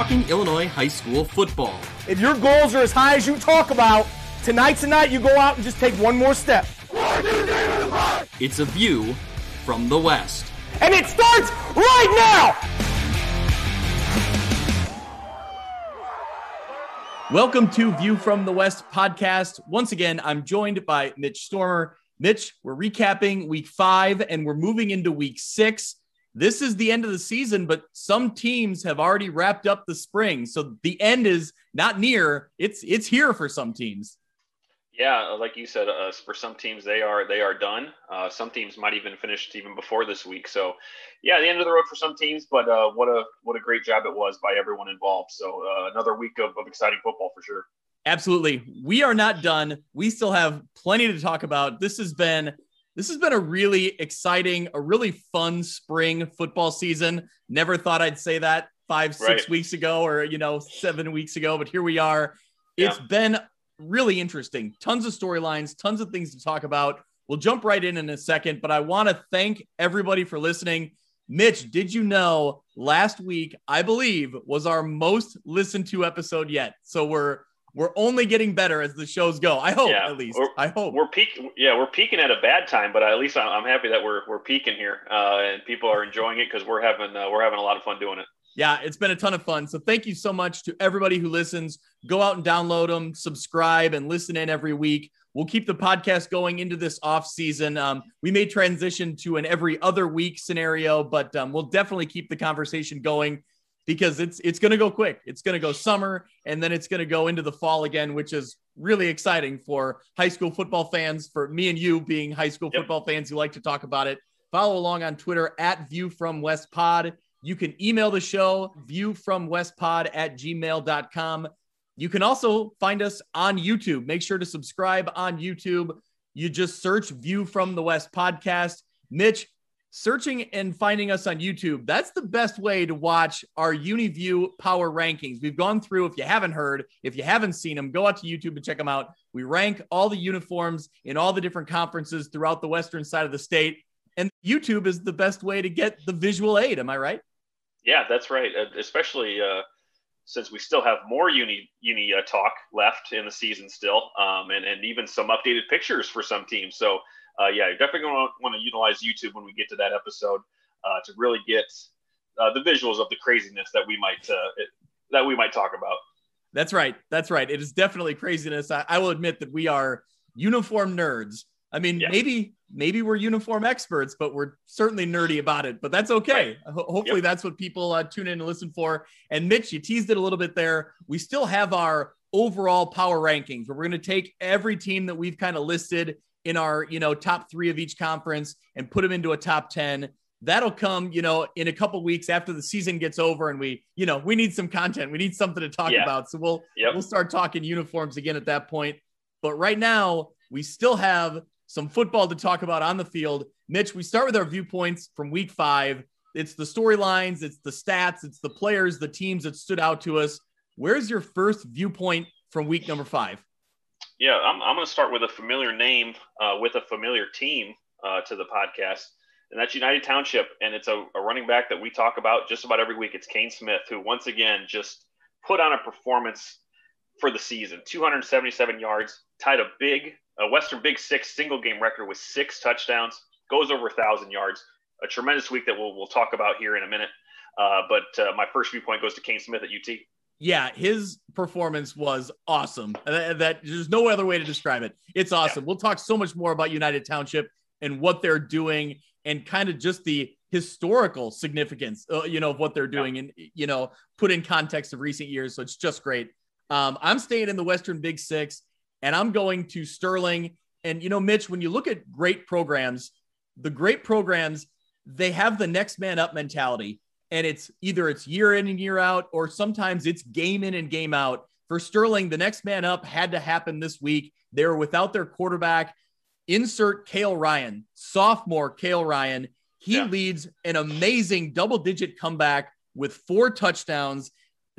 talking Illinois high school football. If your goals are as high as you talk about, tonight's the night you go out and just take one more step. It's a view from the West. And it starts right now! Welcome to View from the West podcast. Once again, I'm joined by Mitch Stormer. Mitch, we're recapping week 5 and we're moving into week 6. This is the end of the season, but some teams have already wrapped up the spring. So the end is not near. It's here for some teams. Yeah, like you said, for some teams, they are done. Some teams might even finish even before this week. So, yeah, the end of the road for some teams, but what a great job it was by everyone involved. So another week of exciting football for sure. Absolutely. We are not done. We still have plenty to talk about. This has been a really exciting, a really fun spring football season. Never thought I'd say that 5-6 weeks ago or 7 weeks ago, but here we are. It's been really interesting. Tons of storylines, tons of things to talk about. We'll jump right in a second, but I want to thank everybody for listening. Mitch, did you know last week, I believe, was our most listened to episode yet? So we're only getting better as the shows go. I hope, at least. I hope. We're peaking at a bad time, but at least I'm happy that we're peaking here, and people are enjoying it because we're having a lot of fun doing it. Yeah, it's been a ton of fun. So thank you so much to everybody who listens. Go out and download them, subscribe, and listen in every week. We'll keep the podcast going into this off season. We may transition to an every other week scenario, but we'll definitely keep the conversation going because it's going to go quick. It's going to go summer, and then it's going to go into the fall again, which is really exciting for high school football fans, for me and you being high school football fans who like to talk about it. Follow along on Twitter at ViewFromWestPod. You can email the show, viewfromwestpod@gmail.com. You can also find us on YouTube. Make sure to subscribe on YouTube. You just search View from the West podcast. Mitch, searching and finding us on YouTube, that's the best way to watch our UniView power rankings. We've gone through, if you haven't seen them, go out to YouTube and check them out. We rank all the uniforms in all the different conferences throughout the western side of the state. And YouTube is the best way to get the visual aid. Am I right? Yeah, that's right. Especially since we still have more uni talk left in the season still, and even some updated pictures for some teams. So, you're definitely going to want to utilize YouTube when we get to that episode to really get the visuals of the craziness that we might talk about. That's right. It is definitely craziness. I will admit that we are uniform nerds. I mean, maybe we're uniform experts, but we're certainly nerdy about it, but that's okay. Right. Hopefully that's what people tune in and listen for. And Mitch, you teased it a little bit there. We still have our overall power rankings where we're going to take every team that we've kind of listed in our, top 3 of each conference and put them into a top 10. That'll come, in a couple weeks after the season gets over and we need some content. We need something to talk about. So we'll start talking uniforms again at that point. But right now we still have some football to talk about on the field. Mitch, we start with our viewpoints from week 5. It's the storylines, it's the stats, it's the players, the teams that stood out to us. Where's your first viewpoint from week number 5? Yeah, I'm going to start with a familiar name with a familiar team to the podcast, and that's United Township. And it's a running back that we talk about just about every week. It's Kane Smith, who once again just put on a performance for the season. 277 yards, tied a Western Big Six single game record with 6 touchdowns, goes over 1,000 yards. A tremendous week that we'll talk about here in a minute. But my first viewpoint goes to Kane Smith at UT. Yeah, his performance was awesome. That there's no other way to describe it. It's awesome. Yeah. We'll talk so much more about United Township and what they're doing and kind of just the historical significance, of what they're doing and, put in context of recent years. So it's just great. I'm staying in the Western Big Six. And I'm going to Sterling. And, Mitch, when you look at great programs, they have the next man up mentality. And it's year in and year out, or sometimes it's game in and game out. For Sterling, the next man up had to happen this week. They were without their quarterback. Insert Cale Ryan, sophomore Cale Ryan. He leads an amazing double-digit comeback with 4 touchdowns.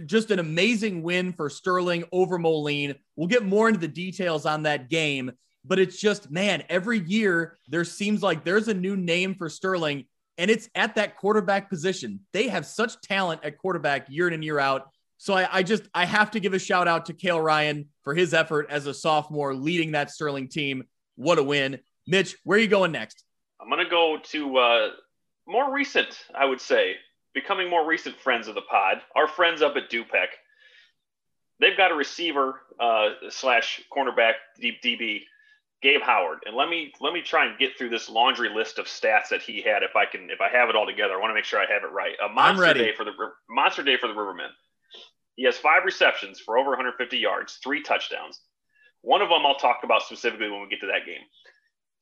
Just an amazing win for Sterling over Moline. We'll get more into the details on that game, but it's just, man, every year there seems like there's a new name for Sterling, and it's at that quarterback position. They have such talent at quarterback year in and year out. So I have to give a shout out to Cale Ryan for his effort as a sophomore leading that Sterling team. What a win. Mitch, where are you going next? I'm going to go to more recent, I would say, becoming more recent friends of the pod. Our friends up at Dupec. They've got a receiver slash cornerback DB, Gabe Howard. And let me try and get through this laundry list of stats that he had. If I have it all together, I want to make sure I have it right. A monster day for the Rivermen. He has 5 receptions for over 150 yards, 3 touchdowns. One of them I'll talk about specifically when we get to that game.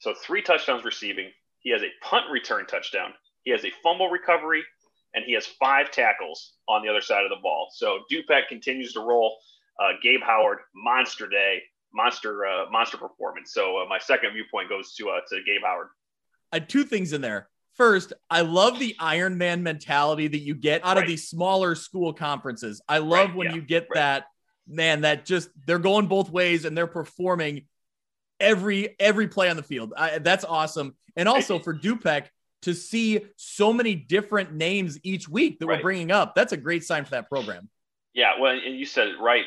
So 3 touchdowns receiving. He has a punt return touchdown. He has a fumble recovery, and he has 5 tackles on the other side of the ball. So Dupec continues to roll. Gabe Howard, monster day, monster performance. So my second viewpoint goes to Gabe Howard. 2 things in there. First, I love the Iron Man mentality that you get out of these smaller school conferences. I love when you get that, man, that just they're going both ways and they're performing every play on the field. That's awesome. And also for Dupec to see so many different names each week that we're bringing up, that's a great sign for that program. Yeah, well, and you said it right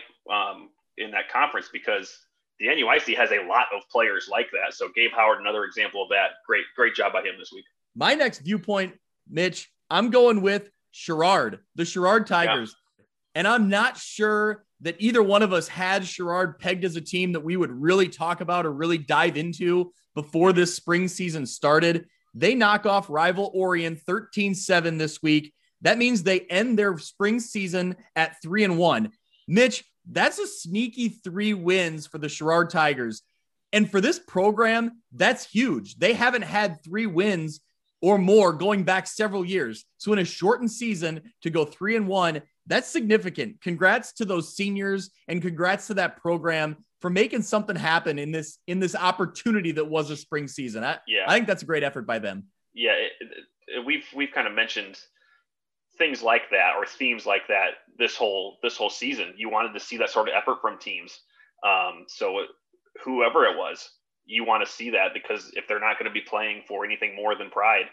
in that conference because the NUIC has a lot of players like that. So Gabe Howard, another example of that. Great job by him this week. My next viewpoint, Mitch, I'm going with Sherrard, the Sherrard Tigers. Yeah. And I'm not sure that either one of us had Sherrard pegged as a team that we would really talk about or really dive into before this spring season started. They knock off rival Orion 13-7 this week. That means they end their spring season at 3-1. Mitch, that's a sneaky 3 wins for the Sherrard Tigers. And for this program, that's huge. They haven't had 3 wins or more going back several years. So in a shortened season to go 3-1, that's significant. Congrats to those seniors and congrats to that program for making something happen in this opportunity that was a spring season. I think that's a great effort by them. Yeah, we've kind of mentioned things like that or themes like that this whole season. You wanted to see that sort of effort from teams. So whoever it was, you want to see that because if they're not going to be playing for anything more than pride,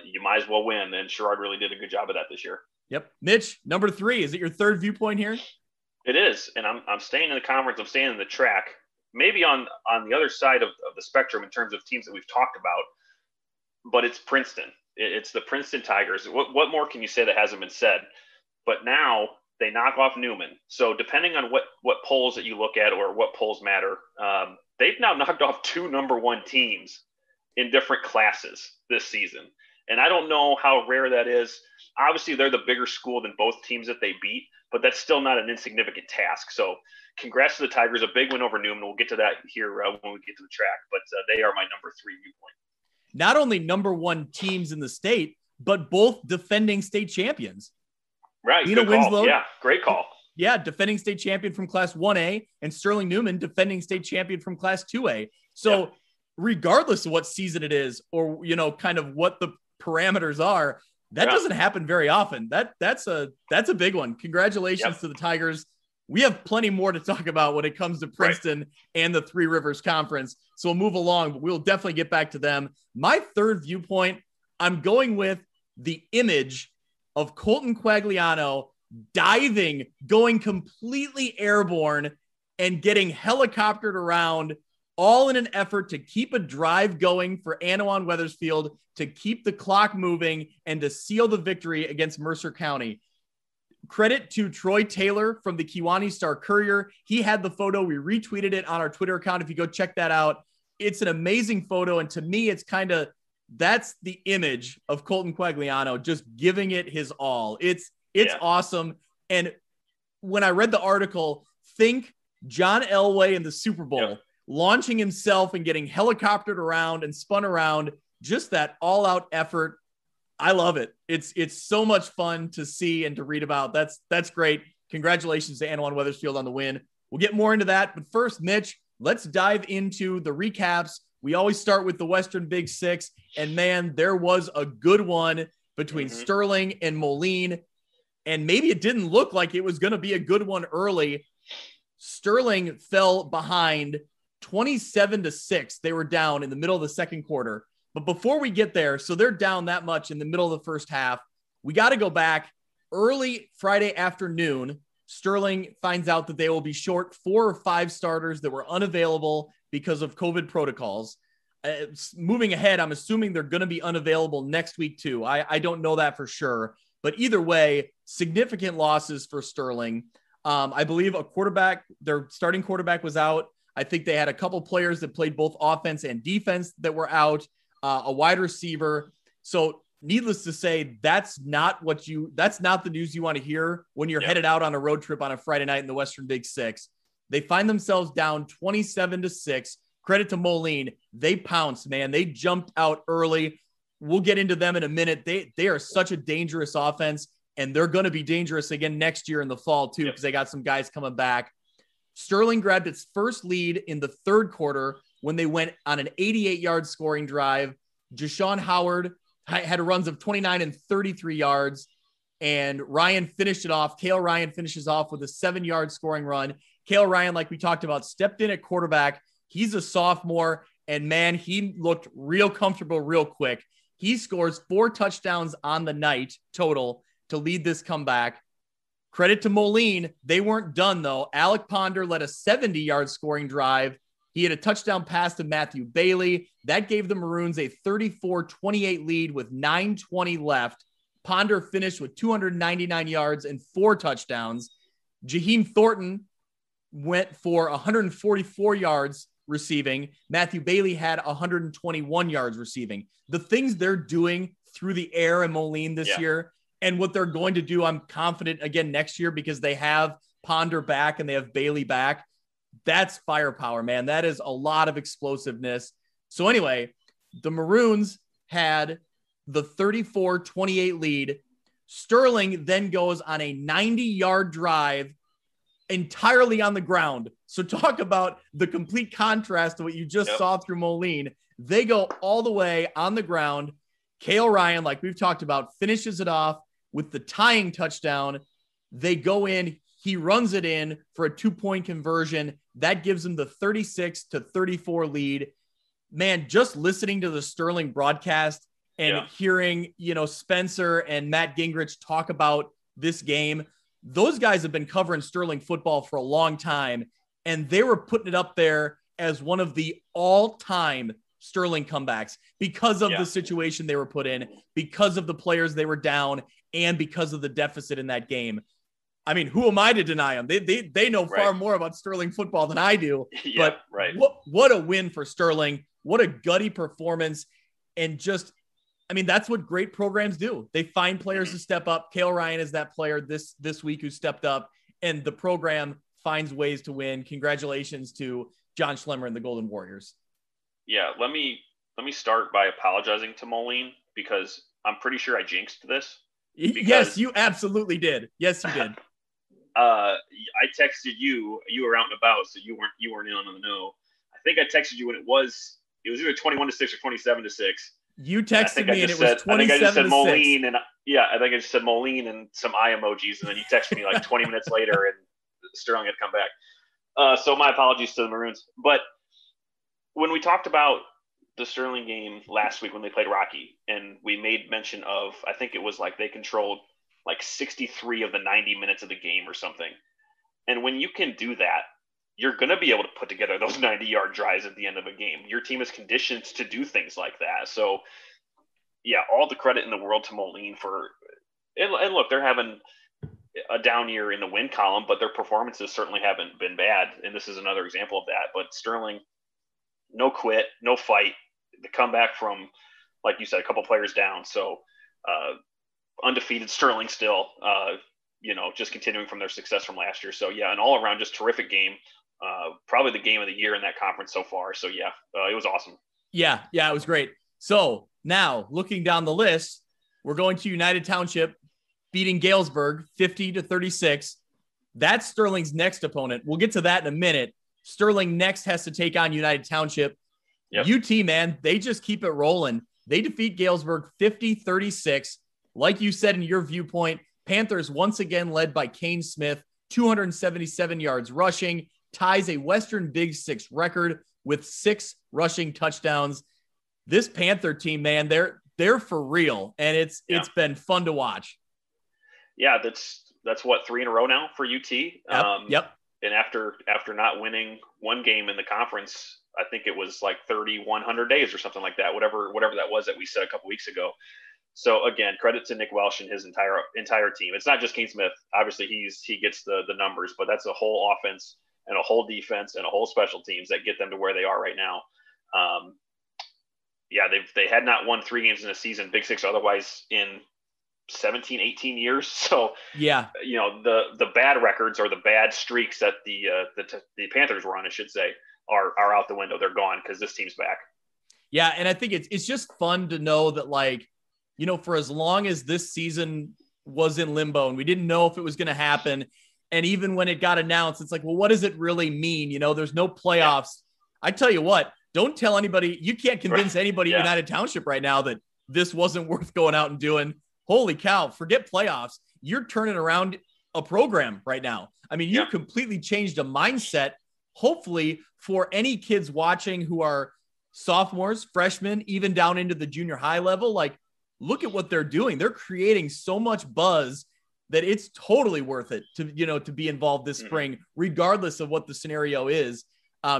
you might as well win. And Sherrard really did a good job of that this year. Yep. Mitch, number 3, is it your third viewpoint here? It is. And I'm staying in the conference. I'm staying in the track, maybe on the other side of the spectrum in terms of teams that we've talked about, but it's Princeton. It's the Princeton Tigers. What more can you say that hasn't been said? But now they knock off Newman. So depending on what polls that you look at or what polls matter, they've now knocked off 2 number 1 teams in different classes this season. And I don't know how rare that is. Obviously, they're the bigger school than both teams that they beat, but that's still not an insignificant task. So congrats to the Tigers. A big win over Newman. We'll get to that here when we get to the track, but they are my number 3 viewpoint. Not only number 1 teams in the state, but both defending state champions. Right. Good call. Winslow, yeah, great call. Yeah, defending state champion from Class 1A, and Sterling Newman, defending state champion from Class 2A. So regardless of what season it is or, kind of what the parameters are, that doesn't happen very often. That's a big one. Congratulations to the Tigers. We have plenty more to talk about when it comes to Princeton and the Three Rivers Conference. So we'll move along, but we'll definitely get back to them. My third viewpoint, I'm going with the image of Colton Quagliano diving, going completely airborne and getting helicoptered around, all in an effort to keep a drive going for Anawan Wethersfield, to keep the clock moving and to seal the victory against Mercer County. Credit to Troy Taylor from the Kewanee Star-Courier. He had the photo. We retweeted it on our Twitter account. If you go check that out, it's an amazing photo. And to me, it's that's the image of Colton Quagliano just giving it his all. It's awesome. And when I read the article, think John Elway in the Super Bowl, launching himself and getting helicoptered around and spun around, just that all-out effort. I love it. It's so much fun to see and to read about. That's great. Congratulations to Anawan Wethersfield on the win. We'll get more into that. But first, Mitch, let's dive into the recaps. We always start with the Western Big Six. And man, there was a good one between Sterling and Moline. And maybe it didn't look like it was going to be a good one early. Sterling fell behind 27-6. They were down in the middle of the second quarter. But before we get there, so they're down that much in the middle of the first half, we got to go back early Friday afternoon, Sterling finds out that they will be short 4 or 5 starters that were unavailable because of COVID protocols. Moving ahead, I'm assuming they're going to be unavailable next week too. I don't know that for sure, but either way, significant losses for Sterling. I believe their starting quarterback was out. I think they had a couple players that played both offense and defense that were out, a wide receiver. So needless to say, that's not the news you want to hear when you're headed out on a road trip on a Friday night in the Western Big Six. They find themselves down 27-6. Credit to Moline. They pounced, man. They jumped out early. We'll get into them in a minute. They are such a dangerous offense, and they're going to be dangerous again next year in the fall too, because they got some guys coming back. Sterling grabbed its first lead in the third quarter when they went on an 88-yard scoring drive. Deshaun Howard had runs of 29 and 33 yards, and Ryan finished it off. Kale Ryan finishes off with a 7-yard scoring run. Kale Ryan, like we talked about, stepped in at quarterback. He's a sophomore, and man, he looked real comfortable real quick. He scores 4 touchdowns on the night total to lead this comeback. Credit to Moline. They weren't done, though. Alec Ponder led a 70-yard scoring drive. He had a touchdown pass to Matthew Bailey. That gave the Maroons a 34-28 lead with 9:20 left. Ponder finished with 299 yards and 4 touchdowns. Jaheim Thornton went for 144 yards receiving. Matthew Bailey had 121 yards receiving. The things they're doing through the air in Moline this year, and what they're going to do, I'm confident, again next year, because they have Ponder back and they have Bailey back. That's firepower, man. That is a lot of explosiveness. So anyway, the Maroons had the 34-28 lead. Sterling then goes on a 90-yard drive entirely on the ground. So talk about the complete contrast to what you just saw through Moline. They go all the way on the ground. Kale Ryan, like we've talked about, finishes it off with the tying touchdown. They go in. He runs it in for a 2-point conversion. That gives him the 36-34 lead. Man, just listening to the Sterling broadcast and hearing, Spencer and Matt Gingrich talk about this game, those guys have been covering Sterling football for a long time, and they were putting it up there as one of the all-time Sterling comebacks because of the situation they were put in, because of the players they were down, and because of the deficit in that game. I mean, who am I to deny them? They know far more about Sterling football than I do. What a win for Sterling. What a gutty performance. And just, I mean, that's what great programs do. They find players to step up. Kale Ryan is that player this week who stepped up, and the program finds ways to win. Congratulations to John Schlemmer and the Golden Warriors. Yeah, let me start by apologizing to Moline, because I'm pretty sure I jinxed this. Yes, you absolutely did. Yes, you did. I texted you. You were out and about, so you weren't in on the know. I think I texted you when it was either 21-6 or 27-6. You texted me and it was 27-6. I think I just said Moline, and I think I just said Moline and some eye emojis, and then you texted me like 20 minutes later, and Sterling had come back. So my apologies to the Maroons. But when we talked about the Sterling game last week when they played Rocky, and we made mention of, I think it was like they controlled like 63 of the 90 minutes of the game or something. And when you can do that, you're going to be able to put together those 90-yard drives at the end of a game. Your team is conditioned to do things like that. So, yeah, all the credit in the world to Moline for – and look, they're having a down year in the win column, but their performances certainly haven't been bad, and this is another example of that. But Sterling, no quit, no fight. The comeback from, like you said, a couple players down. So, undefeated Sterling still, just continuing from their success from last year. So, yeah, an all-around just terrific game. Probably the game of the year in that conference so far. So, yeah, it was awesome. Yeah, it was great. So, now, looking down the list, we're going to United Township beating Galesburg 50-36. That's Sterling's next opponent. We'll get to that in a minute. Sterling next has to take on United Township. Yep. UT, man, they just keep it rolling. They defeat Galesburg 50-36. Like you said in your viewpoint, Panthers once again led by Kane Smith, 277 yards rushing, ties a Western Big Six record with 6 rushing touchdowns. This Panther team, man, they're for real, and it's been fun to watch. Yeah, that's what, 3 in a row now for UT. Yep. And after not winning one game in the conference, I think it was like 3,100 days or something like that, whatever that was that we said a couple weeks ago. So again, credit to Nick Welsh and his entire team. It's not just Kane Smith. Obviously, he gets the numbers, but that's a whole offense and a whole defense and a whole special teams that get them to where they are right now. They had not won 3 games in a season, Big Six, otherwise in 17, 18 years. So yeah, the bad records or the bad streaks that the Panthers were on, I should say, are out the window. They're gone because this team's back. Yeah, and I think it's just fun to know that, like, for as long as this season was in limbo and we didn't know if it was going to happen, and even when it got announced, it's like, well, what does it really mean? There's no playoffs. I tell you what, don't tell anybody. You can't convince anybody at United Township right now that this wasn't worth going out and doing. Holy cow, forget playoffs. You're turning around a program right now. I mean, you completely changed a mindset, hopefully, for any kids watching who are sophomores, freshmen, even down into the junior high level. Like, look at what they're doing. They're creating so much buzz that it's totally worth it to be involved this spring, regardless of what the scenario is.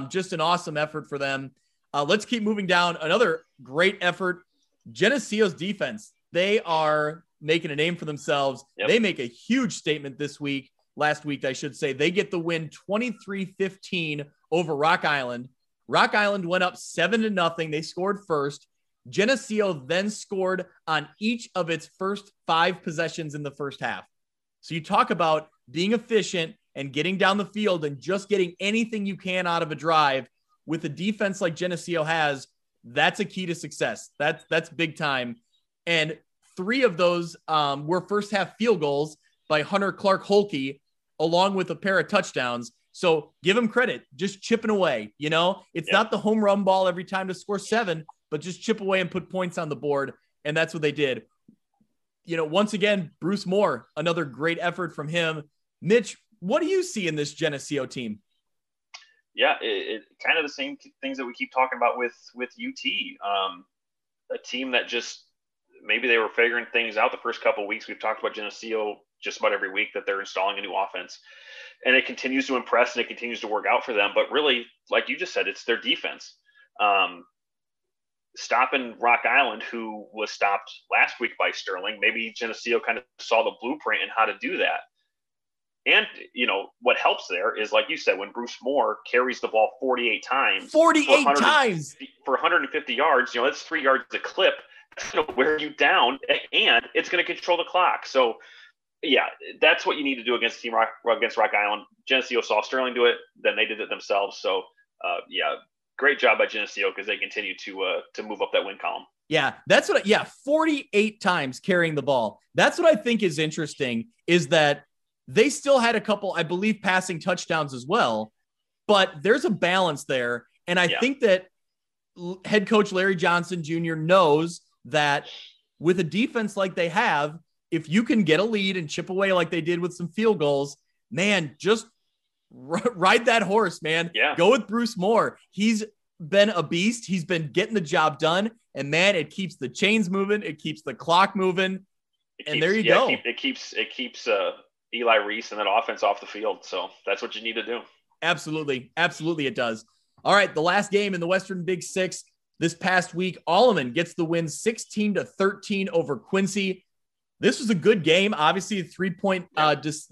Just an awesome effort for them. Let's keep moving down. Another great effort. Geneseo's defense. They are making a name for themselves. Yep. They make a huge statement last week, I should say. They get the win 23-15 over Rock Island. Rock Island went up 7-0. They scored first. Geneseo then scored on each of its first 5 possessions in the first half. So you talk about being efficient and getting down the field and just getting anything you can out of a drive with a defense like Geneseo has. That's a key to success. That's big time. And 3 of those were first half field goals by Hunter Clark Holke, along with a pair of touchdowns. So give him credit, just chipping away. It's not the home run ball every time to score 7, but just chip away and put points on the board. And that's what they did. Once again, Bruce Moore, another great effort from him. Mitch, what do you see in this Geneseo team? Yeah, it kind of the same things that we keep talking about with UT. A team that just, maybe they were figuring things out the first couple of weeks. We've talked about Geneseo just about every week, that they're installing a new offense, and it continues to impress and it continues to work out for them. But really, like you just said, it's their defense. Stopping Rock Island, who was stopped last week by Sterling. Maybe Geneseo kind of saw the blueprint and how to do that. And, what helps there is, like you said, when Bruce Moore carries the ball 48 times. 48 times! For 150 yards, that's 3 yards a clip. It's going to wear you down, and it's going to control the clock. So, yeah, that's what you need to do against Rock Island. Geneseo saw Sterling do it, then they did it themselves. So, great job by Geneseo, because they continue to move up that win column. Yeah, 48 times carrying the ball. That's what I think is interesting, is that they still had a couple, I believe, passing touchdowns as well, but there's a balance there. And I think that head coach Larry Johnson Jr. knows that with a defense like they have, if you can get a lead and chip away like they did with some field goals, man, just ride that horse, man. Yeah. Go with Bruce Moore. He's been a beast. He's been getting the job done. And, man, it keeps the chains moving. It keeps the clock moving. There you go. It keeps Eli Reese and that offense off the field. So that's what you need to do. Absolutely. Absolutely it does. All right, the last game in the Western Big Six this past week, Alleman gets the win 16-13 over Quincy. This was a good game. Obviously, a 3-point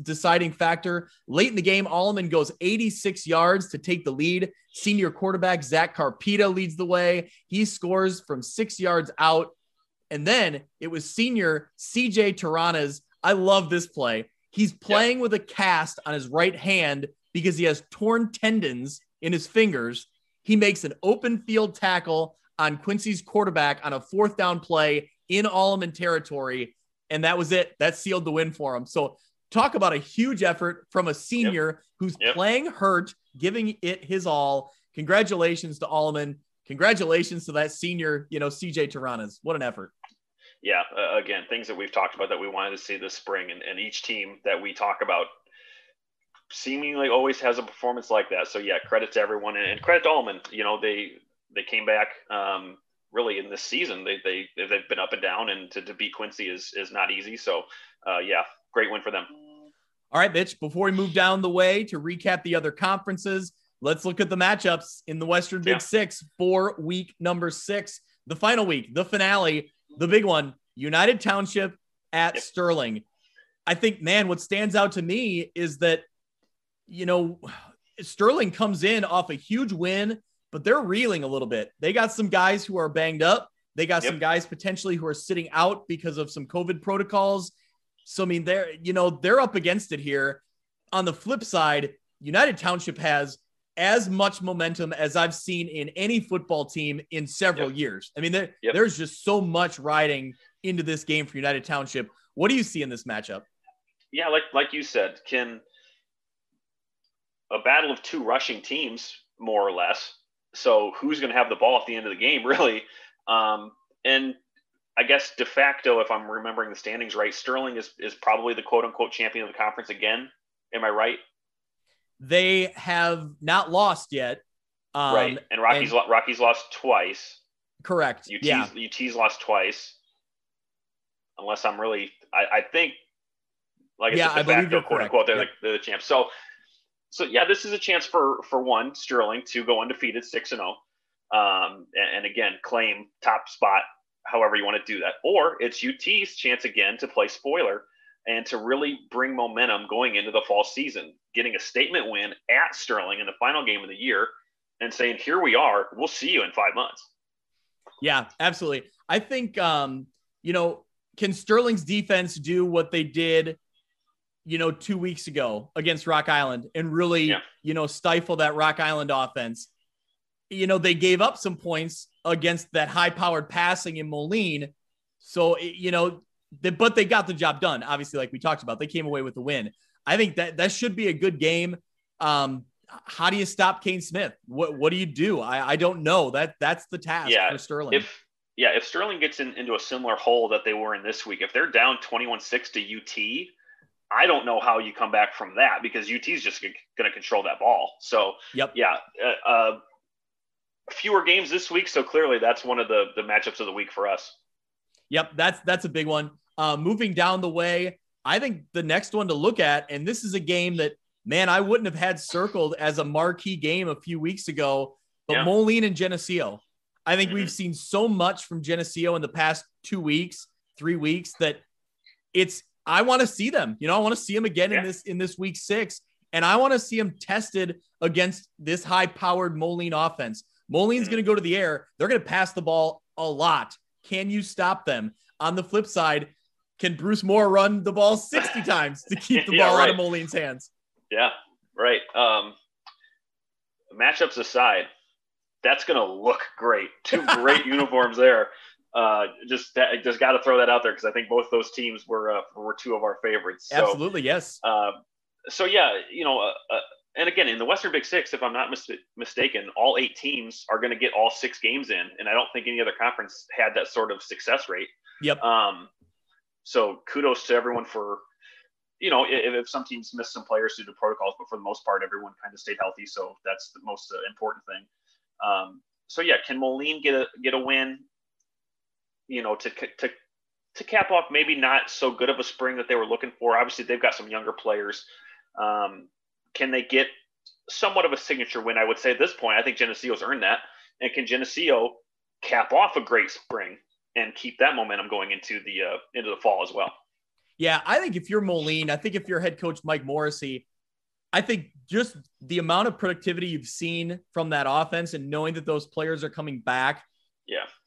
deciding factor. Late in the game, Alleman goes 86 yards to take the lead. Senior quarterback Zach Carpita leads the way. He scores from 6 yards out. And then it was senior CJ Taranas. I love this play. He's playing with a cast on his right hand because he has torn tendons in his fingers. He makes an open field tackle on Quincy's quarterback on a 4th down play in Alleman territory. And that was it. That sealed the win for him. So talk about a huge effort from a senior who's playing hurt, giving it his all. Congratulations to Alleman. Congratulations to that senior, CJ Taranas. What an effort. Yeah. Again, things that we've talked about that we wanted to see this spring, and each team that we talk about seemingly always has a performance like that. So yeah, credit to everyone, and credit to Alleman. They came back, really in this season. They've been up and down, and to beat Quincy is not easy. So great win for them. All right, Mitch, before we move down the way to recap the other conferences, let's look at the matchups in the Western Big Six for week number 6, the final week, the finale, the big one, United Township at Sterling. I think, man, what stands out to me is that, Sterling comes in off a huge win, but they're reeling a little bit. They got some guys who are banged up. They got some guys potentially who are sitting out because of some COVID protocols. So, I mean, they're up against it here. On the flip side, United Township has as much momentum as I've seen in any football team in several years. I mean, there's just so much riding into this game for United Township. What do you see in this matchup? Yeah, like you said, can a battle of two rushing teams, more or less. So who's going to have the ball at the end of the game, really? And I guess de facto, if I'm remembering the standings right, Sterling is probably the quote-unquote champion of the conference again. Am I right? They have not lost yet. Right, and Rocky's lost twice. Correct. UT's lost twice. Unless I'm really – I think, like I said, de facto, quote-unquote, they're the champs. So yeah, this is a chance for one, Sterling, to go undefeated 6-0. And again, claim top spot, however you want to do that. Or it's UT's chance again to play spoiler and to really bring momentum going into the fall season, getting a statement win at Sterling in the final game of the year and saying, here we are, we'll see you in 5 months. Yeah, absolutely. I think, can Sterling's defense do what they did 2 weeks ago against Rock Island and really, stifle that Rock Island offense? They gave up some points against that high-powered passing in Moline. So, but they got the job done. Obviously, like we talked about, they came away with the win. I think that should be a good game. How do you stop Kane Smith? What do you do? I don't know. That's the task for Sterling. If Sterling gets into a similar hole that they were in this week, if they're down 21-6 to UT, I don't know how you come back from that because UT is just going to control that ball. So, fewer games this week. So clearly that's one of the matchups of the week for us. Yep. That's a big one. Moving down the way, I think the next one to look at, and this is a game that, man, I wouldn't have had circled as a marquee game a few weeks ago, but Moline and Geneseo. I think we've seen so much from Geneseo in the past 2 weeks, 3 weeks that I want to see them. I want to see them again in this week 6, and I want to see them tested against this high-powered Moline offense. Moline's going to go to the air. They're going to pass the ball a lot. Can you stop them? On the flip side, can Bruce Moore run the ball 60 times to keep the ball out of Moline's hands? Yeah, right. Matchups aside, that's going to look great. 2 great uniforms there. Just got to throw that out there because I think both those teams were 2 of our favorites. So, absolutely, yes. And again, in the Western Big Six, if I'm not mistaken, all 8 teams are going to get all 6 games in, and I don't think any other conference had that sort of success rate. Yep. So kudos to everyone for, if some teams missed some players due to protocols, but for the most part, everyone kind of stayed healthy. So that's the most important thing. Can Moline get a win? To cap off maybe not so good of a spring that they were looking for. Obviously, they've got some younger players. Can they get somewhat of a signature win? I would say at this point, I think Geneseo's earned that. And can Geneseo cap off a great spring and keep that momentum going into the fall as well? Yeah, I think if you're Moline, I think if you're head coach Mike Morrissey, I think just the amount of productivity you've seen from that offense and knowing that those players are coming back,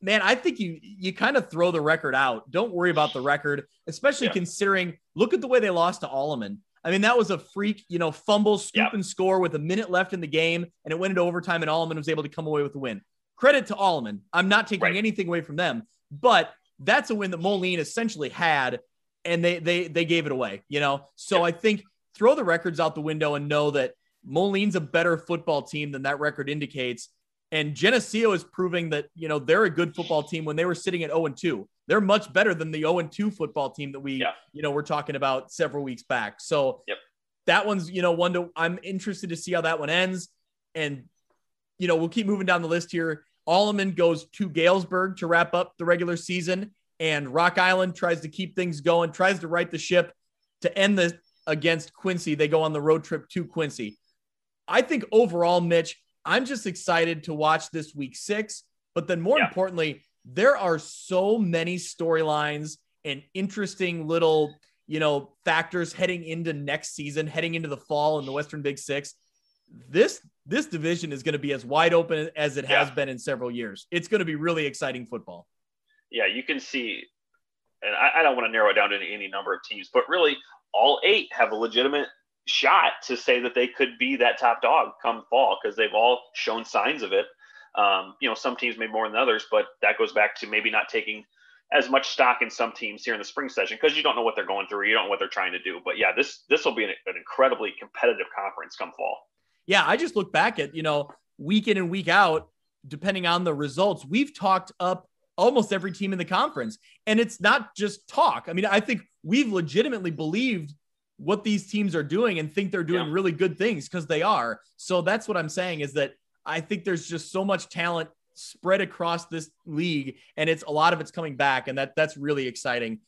man, I think you kind of throw the record out. Don't worry about the record, especially considering, look at the way they lost to Alleman. I mean, that was a freak, fumble, scoop, and score with a minute left in the game, and it went into overtime, and Alleman was able to come away with the win. Credit to Alleman. I'm not taking anything away from them, but that's a win that Moline essentially had, and they gave it away, So I think throw the records out the window and know that Moline's a better football team than that record indicates. And Geneseo is proving that, they're a good football team when they were sitting at 0-2. They're much better than the 0-2 football team that we, we're talking about several weeks back. So that one's, I'm interested to see how that one ends. And, we'll keep moving down the list here. Alleman goes to Galesburg to wrap up the regular season, and Rock Island tries to keep things going, tries to right the ship. to end this against Quincy. They go on the road trip to Quincy. I think overall, Mitch, I'm just excited to watch this week 6, but then more importantly, there are so many storylines and interesting little, factors heading into next season, heading into the fall in the Western Big Six. This division is going to be as wide open as it has been in several years. It's going to be really exciting football. Yeah, you can see, and I don't want to narrow it down to any number of teams, but really all 8 have a legitimate shot to say that they could be that top dog come fall, because they've all shown signs of it. Some teams maybe more than others, but that goes back to maybe not taking as much stock in some teams here in the spring session because you don't know what they're going through. You don't know what they're trying to do. But yeah, this will be an incredibly competitive conference come fall. Yeah, I just look back at, week in and week out, depending on the results, we've talked up almost every team in the conference. And it's not just talk. I mean, I think we've legitimately believed what these teams are doing and think they're doing really good things because they are. So that's what I'm saying, is that I think there's just so much talent spread across this league, and a lot of it's coming back, and that's really exciting.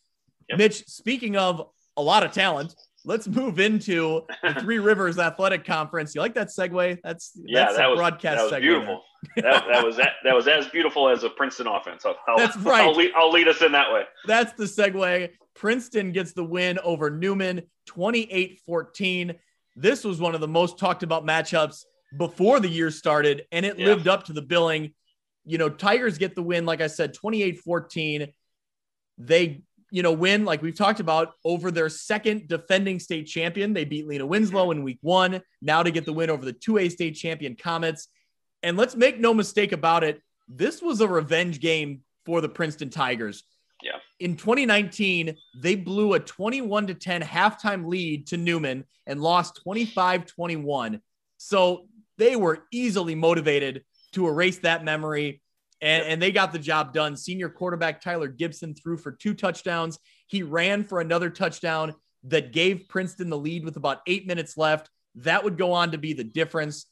Yep. Mitch, speaking of a lot of talent, let's move into the Three Rivers Athletic Conference. You like that segue? That's a broadcast that was segue. Beautiful. that was as beautiful as a Princeton offense. That's right. I'll lead us in that way. That's the segue. Princeton gets the win over Newman, 28-14. This was one of the most talked about matchups before the year started, and it lived up to the billing. Tigers get the win, like I said, 28-14. They, win, like we've talked about, over their second defending state champion. They beat Lena Winslow in week 1, now to get the win over the 2A state champion Comets. And let's make no mistake about it, this was a revenge game for the Princeton Tigers. Yeah. In 2019, they blew a 21-10 halftime lead to Newman and lost 25-21. So they were easily motivated to erase that memory, and they got the job done. Senior quarterback Tyler Gibson threw for 2 touchdowns. He ran for another touchdown that gave Princeton the lead with about 8 minutes left. That would go on to be the difference.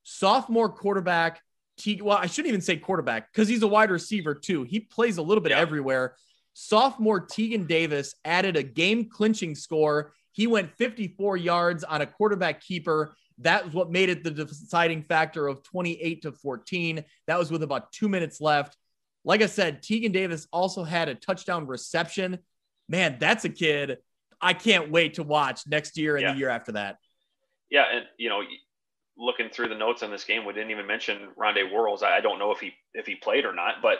Sophomore quarterback, I shouldn't even say quarterback because he's a wide receiver too. He plays a little bit everywhere. Sophomore Teagan Davis added a game-clinching score. He went 54 yards on a quarterback keeper. That was what made it the deciding factor of 28-14. That was with about 2 minutes left. Like I said, Teagan Davis also had a touchdown reception. Man, that's a kid I can't wait to watch next year and the year after that. Yeah, and looking through the notes on this game, we didn't even mention Rondé Worrells. I don't know if he played or not, but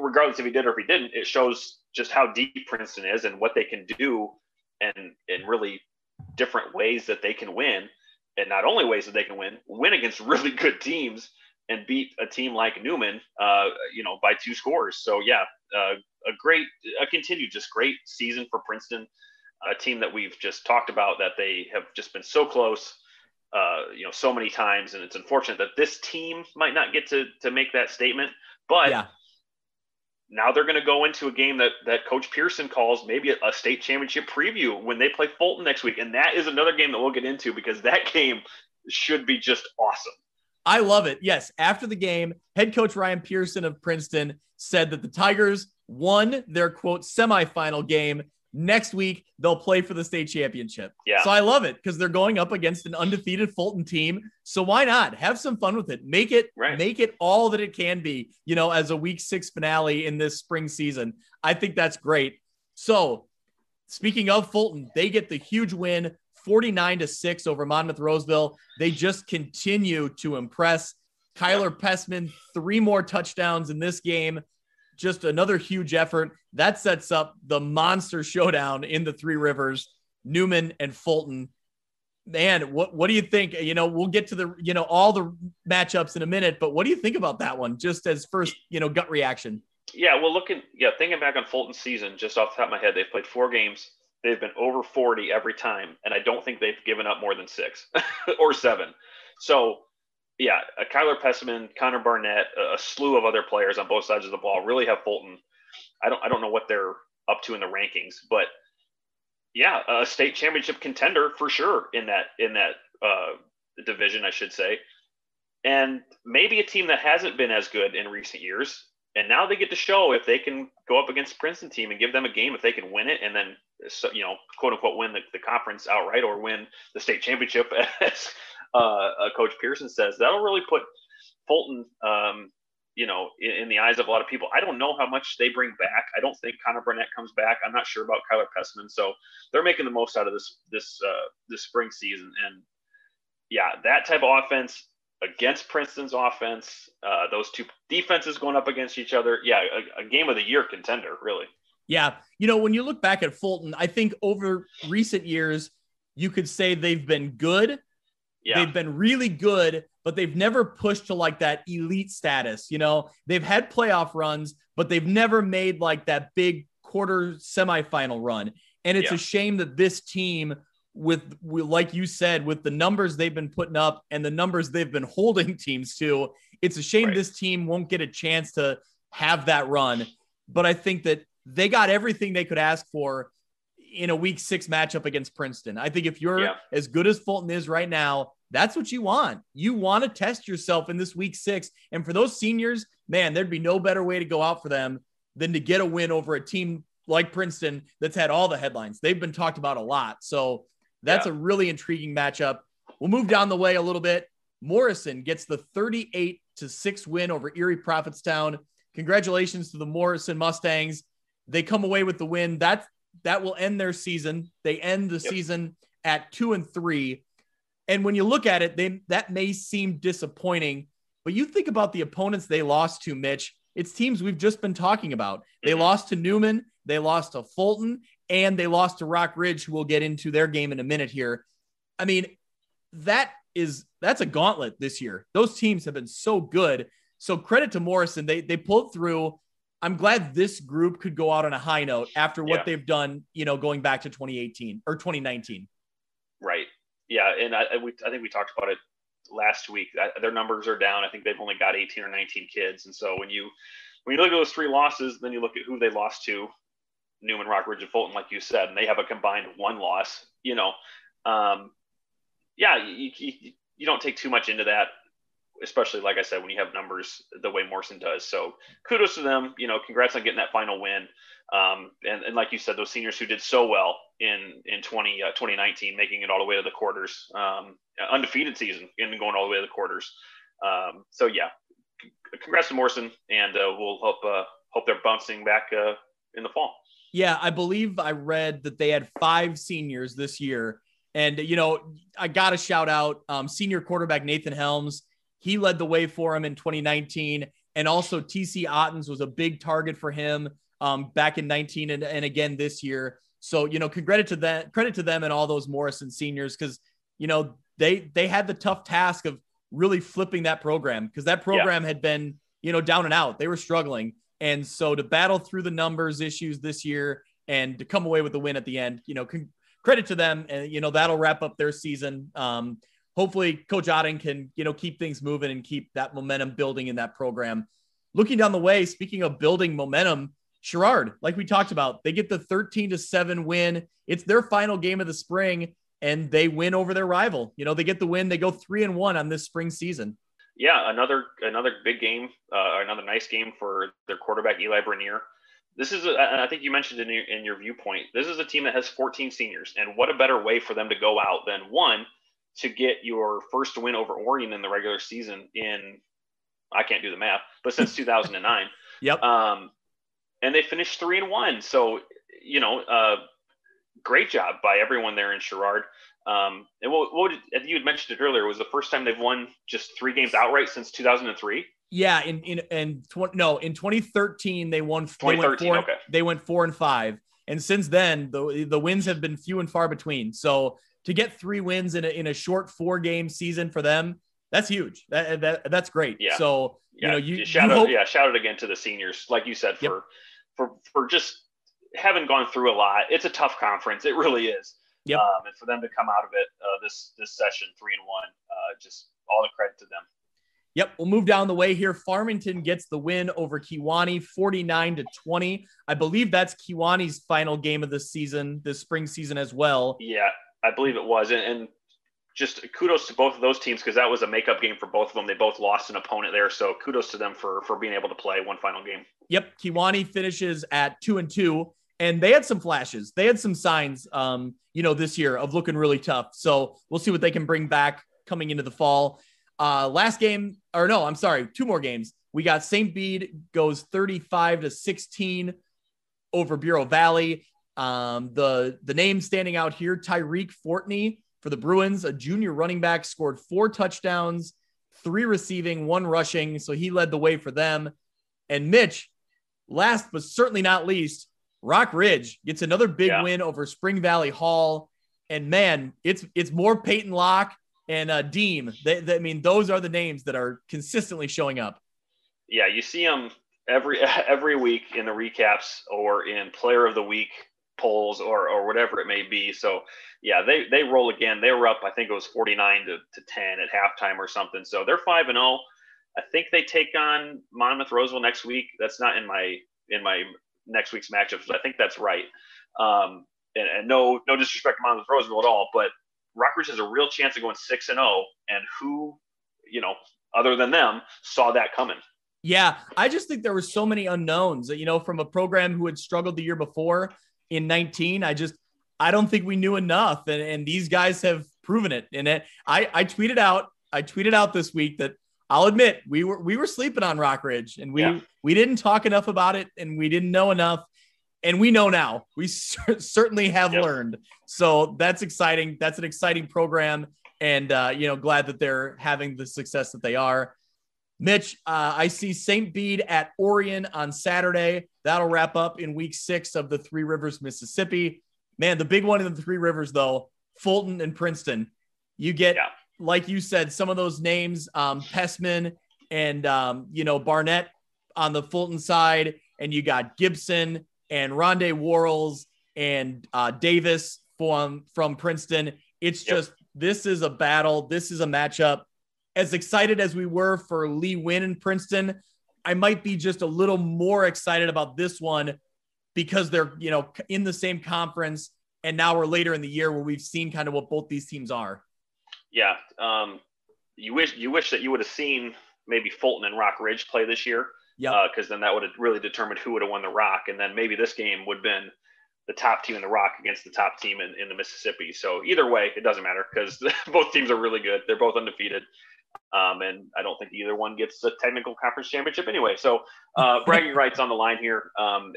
regardless if he did or if he didn't, it shows just how deep Princeton is and what they can do, and in really different ways that they can win. And not only ways that they can win against really good teams and beat a team like Newman, by 2 scores. So a continued just great season for Princeton, a team that we've just talked about, that they have just been so close, so many times. And it's unfortunate that this team might not get to make that statement, but now they're going to go into a game that Coach Pearson calls maybe a state championship preview when they play Fulton next week. And that is another game that we'll get into because that game should be just awesome. I love it. Yes. After the game, head coach Ryan Pearson of Princeton said that the Tigers won their, quote, semifinal game. Next week, they'll play for the state championship. Yeah. So I love it because they're going up against an undefeated Fulton team. So why not have some fun with it? Make it all that it can be, as a week 6 finale in this spring season. I think that's great. So speaking of Fulton, they get the huge win, 49-6 over Monmouth Roseville. They just continue to impress. Kyler Pessman, 3 more touchdowns in this game. Just another huge effort. That sets up the monster showdown in the Three Rivers, Newman and Fulton. Man, what do you think? We'll get to the, all the matchups in a minute, but what do you think about that one? Just as first, gut reaction. Yeah, well, thinking back on Fulton's season, just off the top of my head, they've played 4 games. They've been over 40 every time, and I don't think they've given up more than 6 or 7. So, yeah, Kyler Pessman, Connor Barnett, a slew of other players on both sides of the ball really have Fulton. I don't know what they're up to in the rankings, but yeah, a state championship contender for sure in that division, I should say. And maybe a team that hasn't been as good in recent years, And now they get to show if they can go up against Princeton team and give them a game, if they can win it and then, quote unquote, win the conference outright or win the state championship, as Coach Pearson says, that'll really put Fulton, in the eyes of a lot of people. I don't know how much they bring back. I don't think Connor Burnett comes back. I'm not sure about Kyler Pessman. So they're making the most out of this spring season. And yeah, that type of offense against Princeton's offense, those two defenses going up against each other. Yeah, a game of the year contender, really. Yeah. When you look back at Fulton, I think over recent years, you could say they've been good. Yeah. They've been really good, but they've never pushed to like that elite status. They've had playoff runs, but they've never made like that big quarter semifinal run. And it's a shame that this team with, like you said, with the numbers they've been putting up and the numbers they've been holding teams to, it's a shame this team won't get a chance to have that run. But I think that they got everything they could ask for in a week 6 matchup against Princeton. I think if you're as good as Fulton is right now, that's what you want. You want to test yourself in this week 6. And for those seniors, man, there'd be no better way to go out for them than to get a win over a team like Princeton that's had all the headlines. They've been talked about a lot. So that's a really intriguing matchup. We'll move down the way a little bit. Morrison gets the 38-6 win over Erie Prophetstown. Congratulations to the Morrison Mustangs. They come away with the win. That will end their season. They end the season at 2-3. And when you look at it, that may seem disappointing, but you think about the opponents they lost to, Mitch. It's teams we've just been talking about. They lost to Newman, they lost to Fulton, and they lost to Rock Ridge, who we'll get into their game in a minute here. I mean, that's a gauntlet this year. Those teams have been so good. So credit to Morrison. They pulled through. I'm glad this group could go out on a high note after what they've done, going back to 2018 or 2019. Right. Yeah. And I think we talked about it last week. Their numbers are down. I think they've only got 18 or 19 kids. And so when you look at those 3 losses, then you look at who they lost to, Newman, Rock Ridge, and Fulton, like you said, and they have a combined 1 loss, you don't take too much into that, especially, like I said, when you have numbers the way Morrison does. So kudos to them, congrats on getting that final win. And like you said, those seniors who did so well in 2019, making it all the way to the quarters, undefeated season and going all the way to the quarters. So yeah, congrats to Morrison, and we'll hope they're bouncing back in the fall. Yeah, I believe I read that they had 5 seniors this year. And, I got to shout out senior quarterback Nathan Helms. He led the way for him in 2019. And also TC Ottens was a big target for him back in 19 and again this year. So, credit to them and all those Morrison seniors, because, they had the tough task of really flipping that program, because that program had been, down and out. They were struggling. And so to battle through the numbers issues this year and to come away with the win at the end, credit to them. And, that'll wrap up their season. Hopefully Coach Otten can, keep things moving and keep that momentum building in that program. Looking down the way, speaking of building momentum, Sherrard, like we talked about, they get the 13-7 win. It's their final game of the spring, and they win over their rival. They get the win. They go 3-1 on this spring season. Yeah, another big game, another nice game for their quarterback, Eli Bernier. This is, I think you mentioned in your viewpoint, this is a team that has 14 seniors, and what a better way for them to go out than, one, to get your first win over Orion in the regular season in, I can't do the math, but since 2009. Yep. And they finished 3-1. So, great job by everyone there in Sherrard. And what you had mentioned it earlier, was the first time they've won just 3 games outright since 2003. Yeah, in 2013 they won. They went 4-5, and since then the wins have been few and far between. So to get 3 wins in a short 4-game season for them, that's huge. That's great. Yeah. So shout out again to the seniors, like you said, for just having gone through a lot. It's a tough conference. It really is. Yep. And for them to come out of it this session 3-1, just all the credit to them. Yep. We'll move down the way here. Farmington gets the win over Kewanee 49-20. I believe that's Kewanee's final game of the season, this spring season as well. Yeah, I believe it was. And just kudos to both of those teams because that was a makeup game for both of them. They both lost an opponent there, so kudos to them for being able to play one final game. Yep, Kewanee finishes at 2-2, and they had some flashes. They had some signs, this year of looking really tough. So we'll see what they can bring back coming into the fall. Two more games. We got St. Bede goes 35-16 over Bureau Valley. The name standing out here, Tyreek Fortney for the Bruins, a junior running back, scored 4 touchdowns, 3 receiving, 1 rushing. So he led the way for them. And Mitch, last but certainly not least, Rock Ridge gets another big win over Spring Valley Hall. And man, it's more Peyton Locke and Deem. Those are the names that are consistently showing up. Yeah, you see them every week in the recaps or in Player of the Week polls or whatever it may be. So yeah, they roll again. They were up, I think it was 49-10 at halftime or something. So they're 5-0. I think they take on Monmouth Roseville next week. That's not in my next week's matchups, but I think that's right. And no disrespect to Monmouth Roseville at all, but Rockridge has a real chance of going 6-0. And who, other than them, saw that coming? Yeah, I just think there were so many unknowns, from a program who had struggled the year before in 19. I don't think we knew enough. And these guys have proven it. And I tweeted out this week that I'll admit we were sleeping on Rockridge and we didn't talk enough about it and we didn't know enough. And we know now. We certainly have learned. So that's exciting. That's an exciting program. And, glad that they're having the success that they are. Mitch, I see St. Bede at Orion on Saturday. That'll wrap up in week 6 of the Three Rivers, Mississippi. Man, the big one in the Three Rivers, though, Fulton and Princeton. You get, like you said, some of those names, Pessman and, Barnett on the Fulton side, and you got Gibson and Rondé Worrells and Davis from Princeton. It's just, this is a battle. This is a matchup. As excited as we were for Lee Wynn and Princeton, I might be just a little more excited about this one because they're, in the same conference. And now we're later in the year where we've seen kind of what both these teams are. Yeah. You wish that you would have seen maybe Fulton and Rock Ridge play this year. Yeah. Because then that would have really determined who would have won the Rock. And then maybe this game would have been the top team in the Rock against the top team in the Mississippi. So either way, it doesn't matter because both teams are really good. They're both undefeated. And I don't think either one gets a technical conference championship anyway. So bragging rights on the line here. An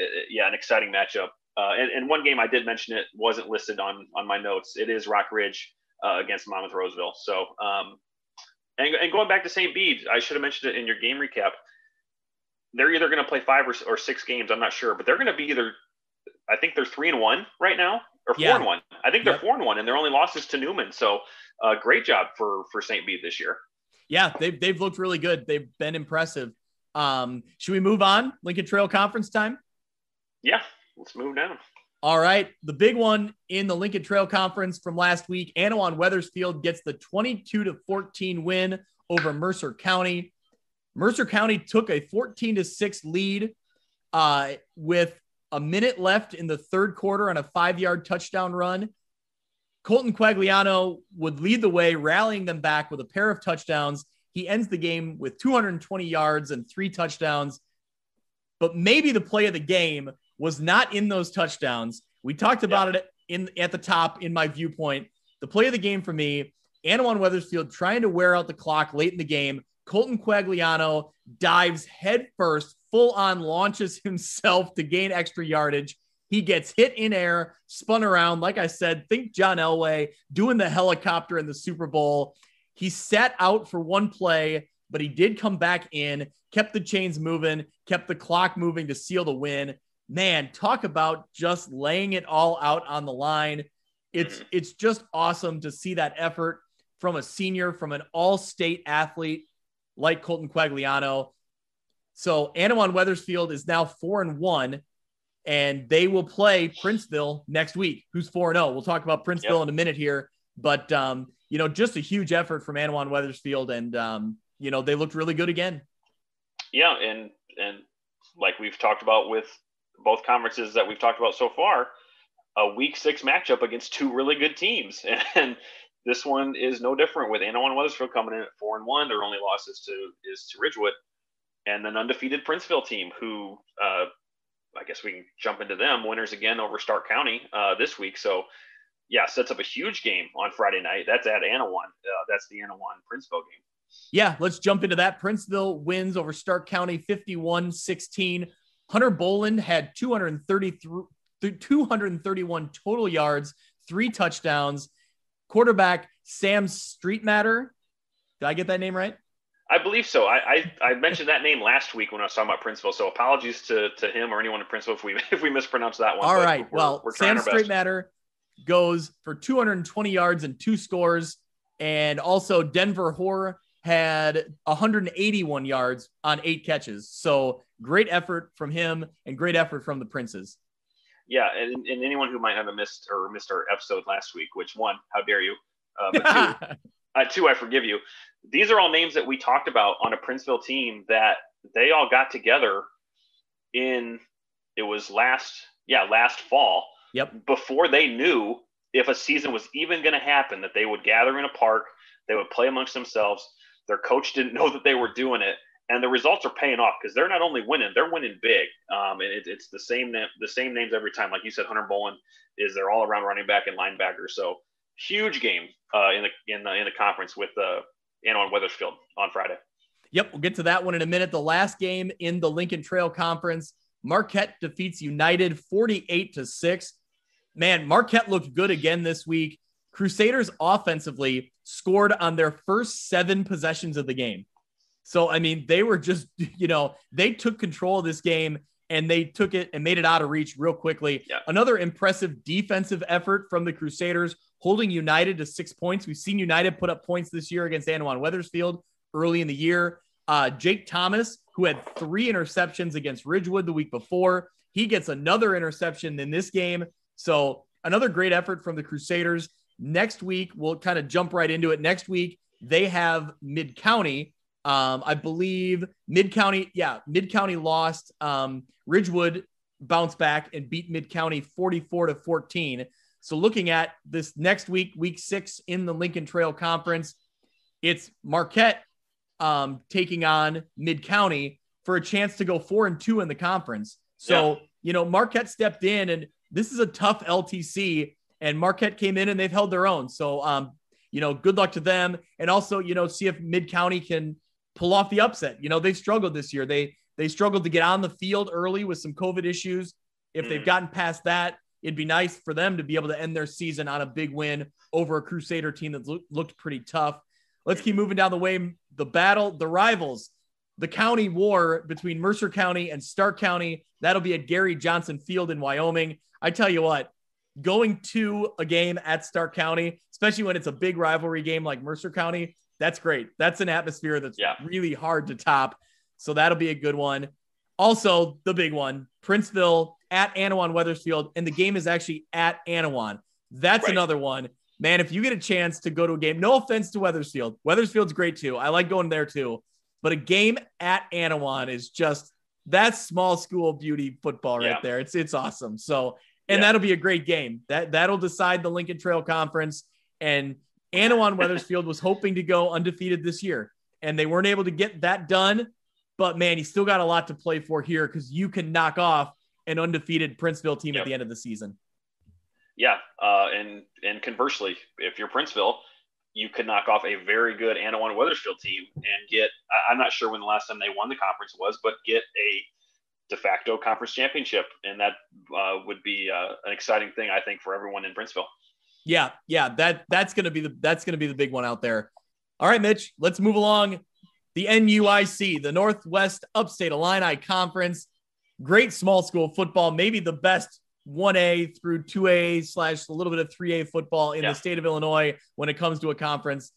exciting matchup. And one game I did mention, it wasn't listed on my notes. It is Rock Ridge against Monmouth Roseville. So and going back to St. Bede, I should have mentioned it in your game recap. They're either going to play 5 or 6 games. I'm not sure, but they're going to be either. I think they're 3-1 right now, or 4-1. I think they're 4-1, and their only losses to Newman. So great job for St. Bede this year. Yeah, they've looked really good. They've been impressive. Should we move on? Lincoln Trail Conference time? Yeah, let's move down. All right. The big one in the Lincoln Trail Conference from last week, Anawan Wethersfield gets the 22-14 win over Mercer County. Mercer County took a 14-6 lead with a minute left in the third quarter on a 5-yard touchdown run. Colton Quagliano would lead the way, rallying them back with a pair of touchdowns. He ends the game with 220 yards and 3 touchdowns. But maybe the play of the game was not in those touchdowns. We talked about it at the top in my viewpoint. The play of the game for me, Anawan Wethersfield trying to wear out the clock late in the game. Colton Quagliano dives headfirst, full on launches himself to gain extra yardage. He gets hit in air, spun around. Like I said, think John Elway doing the helicopter in the Super Bowl. He sat out for one play, but he did come back in, kept the chains moving, kept the clock moving to seal the win. Man, talk about just laying it all out on the line. It's just awesome to see that effort from a senior, from an all-state athlete like Colton Quagliano. So Anawan Wethersfield is now 4-1. And they will play Princeville next week, who's 4-0. We'll talk about Princeville in a minute here. But, just a huge effort from Anawan Wethersfield. And, they looked really good again. Yeah, and like we've talked about with both conferences that we've talked about so far, a week 6 matchup against 2 really good teams. And this one is no different with Anawan Wethersfield coming in at 4-1. Their only loss is to Ridgewood, and an undefeated Princeville team who I guess we can jump into them. Winners again over Stark County this week. So, yeah, sets up a huge game on Friday night. That's at Anawan. That's the Anawan-Princeville game. Yeah, let's jump into that. Princeville wins over Stark County 51-16. Hunter Boland had 231 total yards, 3 touchdowns. Quarterback Sam Streetmatter. Did I get that name right? I believe so. I mentioned that name last week when I was talking about Princeville, so apologies to him or anyone in Princeville if we mispronounced that one. All right. We're Sam Streetmatter goes for 220 yards and 2 scores, and also Denver Hoare had 181 yards on 8 catches. So great effort from him and great effort from the Princes. Yeah, and anyone who might have missed our episode last week, which one, how dare you? But two, I forgive you. These are all names that we talked about on a Princeville team that they all got together last fall. Yep. Before they knew if a season was even going to happen, that they would gather in a park, they would play amongst themselves. Their coach didn't know that they were doing it, and the results are paying off because they're not only winning, they're winning big. And it's the same names every time. Like you said, Hunter Boland is their all-around running back and linebacker. So huge game in the conference with Anawan Wethersfield on Friday. Yep, we'll get to that one in a minute. The last game in the Lincoln Trail Conference, Marquette defeats United 48-6. Man, Marquette looked good again this week. Crusaders offensively scored on their first 7 possessions of the game. So, I mean, they were just, they took control of this game and they took it and made it out of reach real quickly. Yeah. Another impressive defensive effort from the Crusaders, holding United to 6 points. We've seen United put up points this year against Anawan Wethersfield early in the year. Jake Thomas, who had 3 interceptions against Ridgewood the week before, he gets another interception in this game. So another great effort from the Crusaders. Next week, we'll kind of jump right into it. Next week, they have Mid-County. I believe Mid-County lost. Ridgewood bounced back and beat Mid-County 44-14. So looking at this next week, week 6 in the Lincoln Trail Conference, it's Marquette taking on Mid-County for a chance to go 4-2 in the conference. So, Marquette stepped in, and this is a tough LTC, and Marquette came in and they've held their own. So, good luck to them. And also, see if Mid-County can pull off the upset. They've struggled this year. They struggled to get on the field early with some COVID issues. If they've gotten past that, it'd be nice for them to be able to end their season on a big win over a Crusader team that looked pretty tough. Let's keep moving down the way. The rivals, the county war between Mercer County and Stark County. That'll be at Gary Johnson Field in Wyoming. I tell you what, going to a game at Stark County, especially when it's a big rivalry game like Mercer County, that's great. That's an atmosphere that's really hard to top. So that'll be a good one. Also, the big one, Princeville at Anawan Wethersfield, and the game is actually at Anawan. That's another one. Man, if you get a chance to go to a game, no offense to Wethersfield. Wethersfield's great too. I like going there too. But a game at Anawan is just, that's small school beauty football right there. It's awesome. So, and that'll be a great game. That'll decide the Lincoln Trail Conference. And Anawan Wethersfield was hoping to go undefeated this year, and they weren't able to get that done. But man, you still got a lot to play for here because you can knock off an undefeated Princeville team at the end of the season. Yeah, and conversely, if you're Princeville, you could knock off a very good Anawan Wethersfield team and get, I'm not sure when the last time they won the conference was, but get a de facto conference championship. And that would be an exciting thing, I think, for everyone in Princeville. Yeah. That's going to be the big one out there. All right, Mitch, let's move along. The NUIC, the Northwest Upstate Illini Conference, great small school football, maybe the best 1A through 2A / a little bit of 3A football in the state of Illinois when it comes to a conference.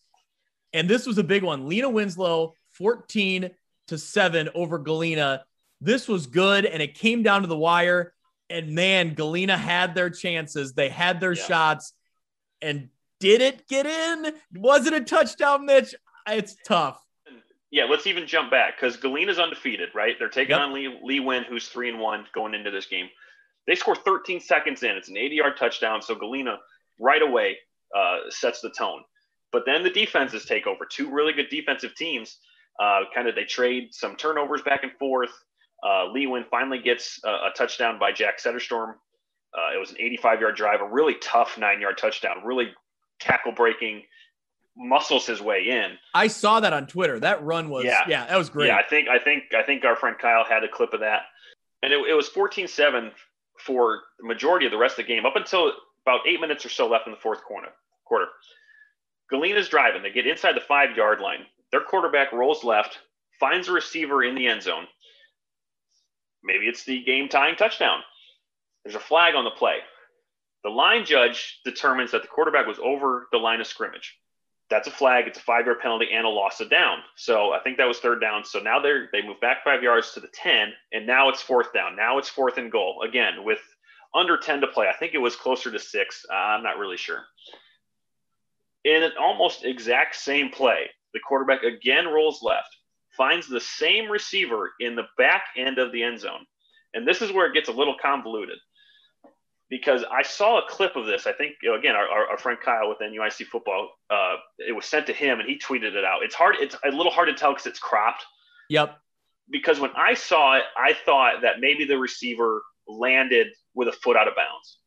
And this was a big one. Lena Winslow, 14-7 over Galena. This was good, and it came down to the wire. And man, Galena had their chances. They had their shots. And did it get in? Was it a touchdown, Mitch? It's tough. Yeah, let's even jump back because Galena's undefeated, right? They're taking on Lee Wynn, who's 3-1 going into this game. They score 13 seconds in. It's an 80-yard touchdown. So Galena right away sets the tone. But then the defenses take over. Two really good defensive teams. They trade some turnovers back and forth. Lewin finally gets a touchdown by Jack Setterstorm. It was an 85-yard drive, a really tough 9-yard touchdown, really tackle breaking, muscles his way in. I saw that on Twitter. That run was, that was great. Yeah, I think our friend Kyle had a clip of that. And it was 14-7 for the majority of the rest of the game, up until about 8 minutes or so left in the fourth quarter. Galena's driving. They get inside the 5-yard line. Their quarterback rolls left, finds a receiver in the end zone. Maybe it's the game-tying touchdown. There's a flag on the play. The line judge determines that the quarterback was over the line of scrimmage. That's a flag. It's a 5-yard penalty and a loss of down. So I think that was third down. So now they move back 5 yards to the 10, and now it's fourth down. Now it's fourth and goal. Again, with under 10 to play. I think it was closer to 6. I'm not really sure. In an almost exact same play, the quarterback again rolls left, finds the same receiver in the back end of the end zone. And this is where it gets a little convoluted, because I saw a clip of this. I think, again, our friend Kyle with NUIC football, it was sent to him and he tweeted it out. It's a little hard to tell because it's cropped. Yep. Because when I saw it, I thought that maybe the receiver landed with a foot out of bounds.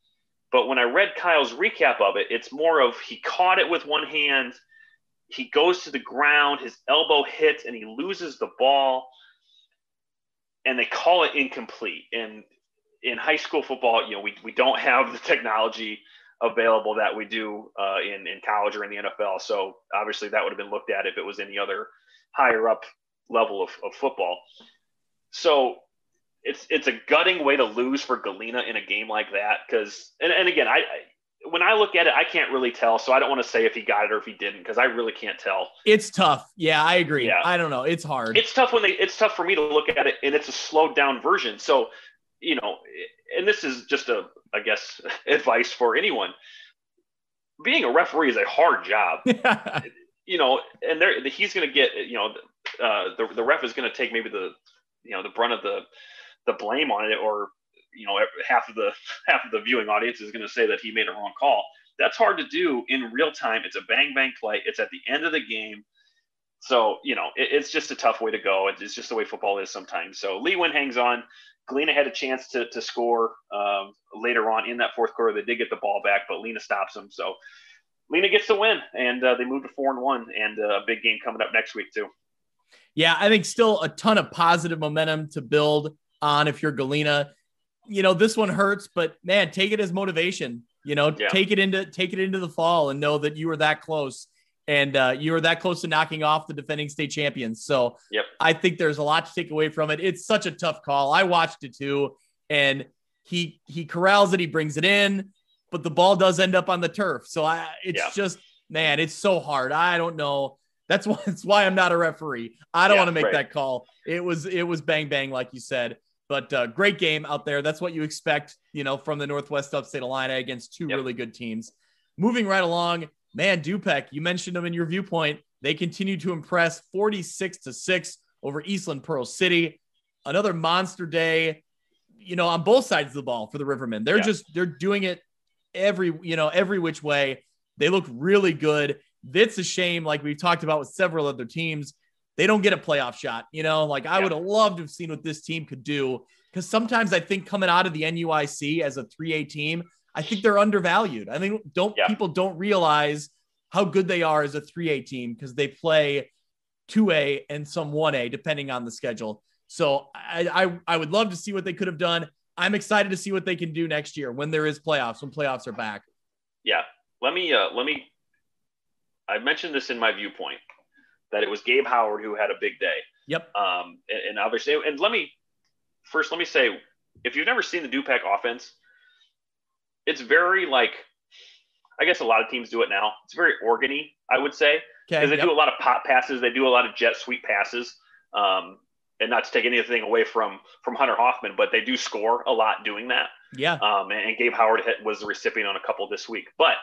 But when I read Kyle's recap of it, it's more of he caught it with one hand, he goes to the ground, his elbow hits, and he loses the ball, and they call it incomplete. And in high school football, we don't have the technology available that we do in college or in the NFL. So obviously that would have been looked at if it was any other higher up level of football. So it's a gutting way to lose for Galena in a game like that. Because, and again, when I look at it, I can't really tell. So I don't want to say if he got it or if he didn't, because I really can't tell. It's tough. Yeah, I agree. Yeah. I don't know. It's hard. It's tough it's tough for me to look at it, and it's a slowed down version. So, and this is just I guess, advice for anyone. Being a referee is a hard job. And he's going to get, the ref is going to take maybe the brunt of the blame on it, or half of the viewing audience is going to say that he made a wrong call. That's hard to do in real time. It's a bang bang play. It's at the end of the game. So, it's just a tough way to go. It's just the way football is sometimes. So Lewin hangs on. Galena had a chance to score later on in that fourth quarter. They did get the ball back, but Lena stops them. So Lena gets the win, and they moved to 4-1, and a big game coming up next week too. Yeah, I think still a ton of positive momentum to build on if you're Galena. This one hurts, but man, take it as motivation. Take it into the fall and know that you were that close, and you were that close to knocking off the defending state champions. So yep. I think there's a lot to take away from it. It's such a tough call. I watched it too, and he corrals it, he brings it in, but the ball does end up on the turf. So just, man, it's so hard. I don't know. That's why I'm not a referee. I don't want to make that call. It was bang, bang, like you said, but great game out there. That's what you expect, from the Northwest Upstate Illini against two really good teams. Moving right along, man, Dupec, you mentioned them in your viewpoint. They continue to impress 46-6 over Eastland Pearl City. Another monster day, on both sides of the ball for the Rivermen. They're doing it every which way. They look really good. It's a shame, like we've talked about with several other teams, they don't get a playoff shot. I would have loved to have seen what this team could do, because sometimes I think coming out of the NUIC as a 3A team, I think they're undervalued. I think people don't realize how good they are as a 3A team, because they play 2A and some 1A depending on the schedule. So I would love to see what they could have done. I'm excited to see what they can do next year when there is playoffs, when playoffs are back. Yeah. Let me I mentioned this in my viewpoint, that it was Gabe Howard who had a big day. Yep. And obviously, and let me say, if you've never seen the Dupec offense, it's very I guess a lot of teams do it now. It's very organ-y, I would say, because they do a lot of pop passes. They do a lot of jet sweep passes. And not to take anything away from Hunter Hoffman, but they do score a lot doing that. Yeah. And Gabe Howard was the recipient on a couple this week. But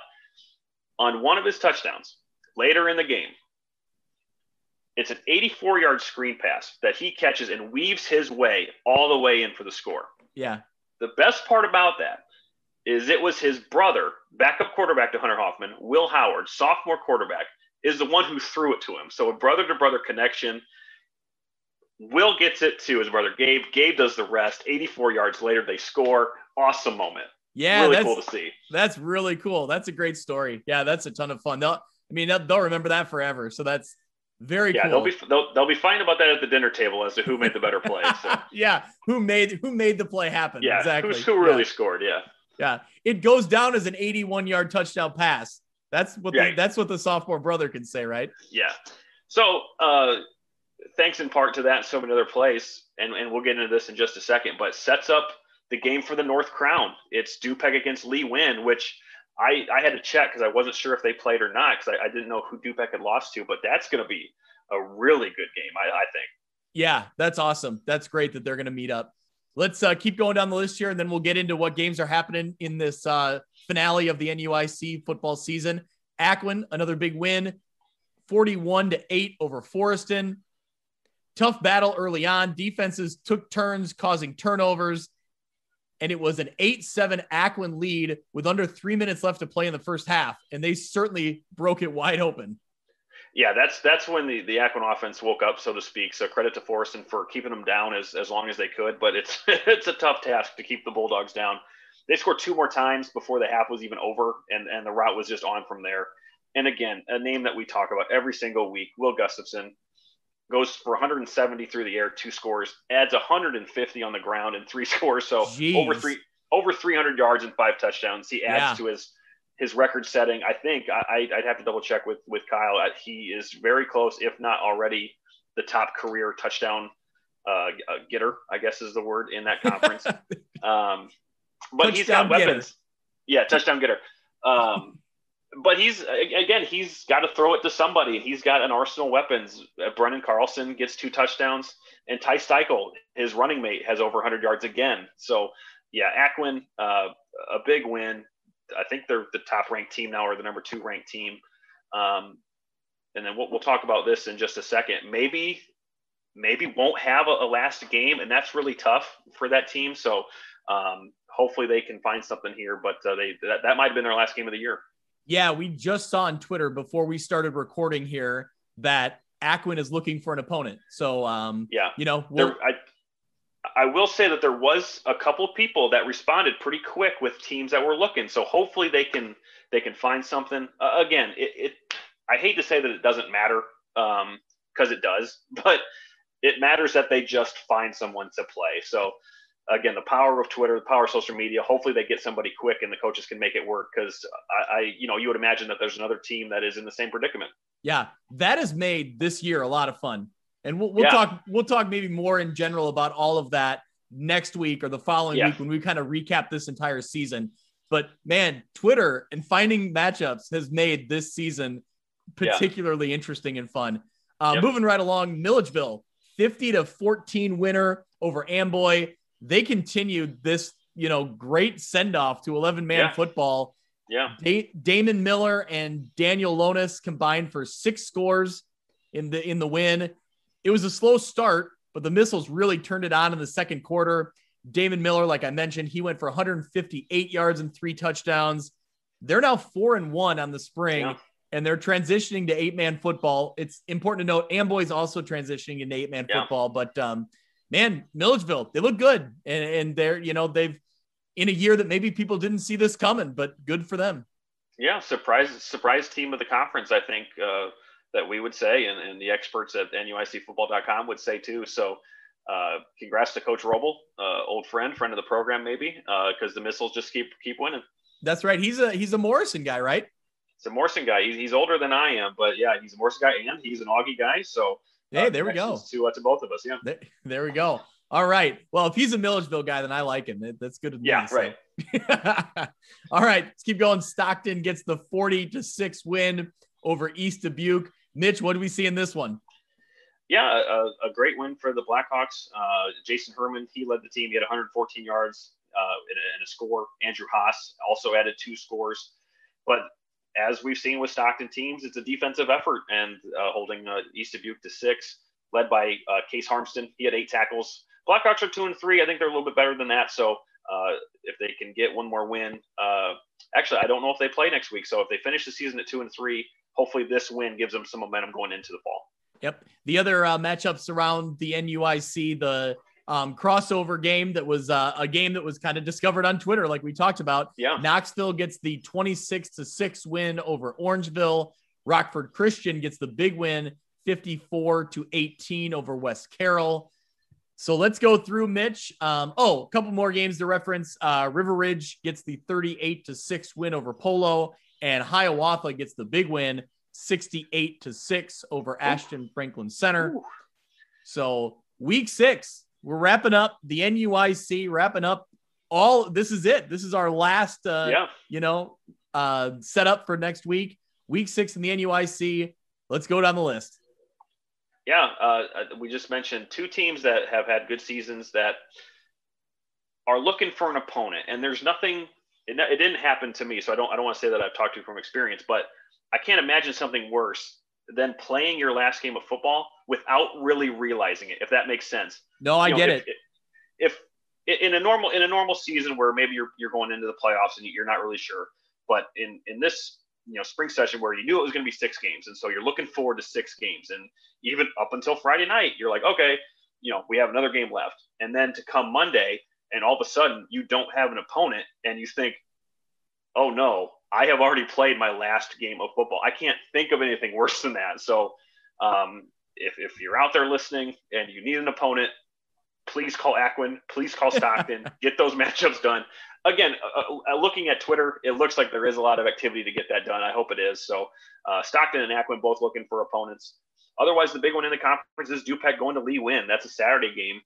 on one of his touchdowns later in the game, it's an 84-yard screen pass that he catches and weaves his way all the way in for the score. Yeah. The best part about that is it was his brother, backup quarterback to Hunter Hoffman, Will Howard, sophomore quarterback. is the one who threw it to him. So a brother-to-brother connection. Will gets it to his brother Gabe. Gabe does the rest. 84 yards later, they score. Awesome moment. Yeah, really cool to see. That's really cool. That's a great story. Yeah, that's a ton of fun. They'll remember that forever. So that's very cool. They'll be fine about that at the dinner table as to who made the better play. So. Yeah, who made the play happen? Yeah, exactly. Who really scored? Yeah, yeah. It goes down as an 81-yard touchdown pass. That's what the sophomore brother can say, right? Yeah. So thanks in part to that and so many other plays, and we'll get into this in just a second, but sets up the game for the North Crown. It's Dupec against Lee Wynn, which I had to check because I wasn't sure if they played or not because I didn't know who Dupec had lost to, but that's going to be a really good game, I think. Yeah, that's awesome. That's great that they're going to meet up. Let's keep going down the list here, and then we'll get into what games are happening in this finale of the NUIC football season. Akron, another big win, 41-8 over Forreston. Tough battle early on. Defenses took turns causing turnovers, and it was an 8-7 Akron lead with under 3 minutes left to play in the first half, and they certainly broke it wide open. Yeah, that's when the Akron offense woke up, so to speak. So credit to Forreston for keeping them down as long as they could, but it's a tough task to keep the Bulldogs down. They scored 2 more times before the half was even over, and the route was just on from there. And again, a name that we talk about every single week, Will Gustafson, goes for 170 through the air, 2 scores, adds 150 on the ground and 3 scores. So over 300 yards and 5 touchdowns. He adds to his record setting. I think I'd have to double check with Kyle. He is very close, if not already the top career touchdown getter, I guess is the word in that conference. But he's got weapons. Yeah, touchdown getter. But he's got to throw it to somebody. He's got an arsenal of weapons. Brennan Carlson gets 2 touchdowns, and Ty Steichel, his running mate, has over 100 yards again. So, yeah, Akron, a big win. I think they're the top-ranked team now, or the number 2 ranked team. And then we'll talk about this in just a second. Maybe won't have a last game, and that's really tough for that team. So hopefully they can find something here. But that might have been their last game of the year. Yeah, we just saw on Twitter before we started recording here that Akron is looking for an opponent. So, I will say that there was a couple of people that responded pretty quick with teams that were looking. So hopefully they can find something. Again, I hate to say that it doesn't matter because it does, but it matters that they just find someone to play. So, again, the power of Twitter, the power of social media, hopefully they get somebody quick and the coaches can make it work because you would imagine that there's another team that is in the same predicament. Yeah, that has made this year a lot of fun. And we'll talk maybe more in general about all of that next week or the following week when we kind of recap this entire season. But man, Twitter and finding matchups has made this season particularly interesting and fun. Moving right along, Milledgeville, 50-14 winner over Amboy. They continued this, great send-off to 11-man football. Yeah. Damon Miller and Daniel Lonis combined for 6 scores in the win. It was a slow start, but the Missiles really turned it on in the second quarter. Damon Miller, like I mentioned, he went for 158 yards and 3 touchdowns. They're now 4-1 on the spring, and they're transitioning to 8-man football. It's important to note Amboy's also transitioning into 8-man football, but man, Milledgeville, they look good. And they're, they've in a year that maybe people didn't see this coming, but good for them. Yeah. Surprise team of the conference, I think, that we would say, and the experts at NUICfootball.com would say too. So congrats to Coach Roble, old friend of the program, maybe, because the Missiles just keep winning. That's right. He's a Morrison guy, right? It's a Morrison guy. He's older than I am, but yeah, he's a Morrison guy and he's an Augie guy. So hey, there we go. To both of us. Yeah. There we go. All right. Well, if he's a Milledgeville guy, then I like him. That's good. Yeah. Right. So. All right. Let's keep going. Stockton gets the 40-6 win over East Dubuque. Mitch, what do we see in this one? Yeah, a great win for the Blackhawks. Jason Herman, he led the team. He had 114 yards and a score. Andrew Haas also added 2 scores. But as we've seen with Stockton teams, it's a defensive effort, and holding East Dubuque to 6, led by Case Harmston. He had 8 tackles. Blackhawks are 2-3. I think they're a little bit better than that. So if they can get one more win, actually, I don't know if they play next week. So if they finish the season at 2-3, hopefully this win gives them some momentum going into the fall. Yep. The other matchups around the NUIC, the crossover game that was a game that was kind of discovered on Twitter, like we talked about. Yeah. Knoxville gets the 26-6 win over Orangeville. Rockford Christian gets the big win, 54-18 over West Carroll. So let's go through, Mitch. A couple more games to reference. River Ridge gets the 38-6 win over Polo, and Hiawatha gets the big win, 68-6 over Ashton Franklin Center. Ooh. So week 6, we're wrapping up the NUIC, wrapping up all. This is it. This is our last, setup for next week. Week 6 in the NUIC. Let's go down the list. Yeah, we just mentioned 2 teams that have had good seasons that are looking for an opponent, and there's nothing. It didn't happen to me, so I don't want to say that I've talked to from experience, but I can't imagine something worse than playing your last game of football without really realizing it, if that makes sense. No, I get it. If in a normal season where maybe you're going into the playoffs and you're not really sure, but in this spring session where you knew it was going to be 6 games, and so you're looking forward to 6 games, and even up until Friday night, you're like, okay, we have another game left, and then to come Monday, and all of a sudden you don't have an opponent, and you think, oh no, I have already played my last game of football. I can't think of anything worse than that. So if you're out there listening and you need an opponent, please call Aquin, please call Stockton, get those matchups done. Again, looking at Twitter, it looks like there is a lot of activity to get that done. I hope it is. So Stockton and Aquin both looking for opponents. Otherwise, the big one in the conference is DuPage going to Lee Win. That's a Saturday game.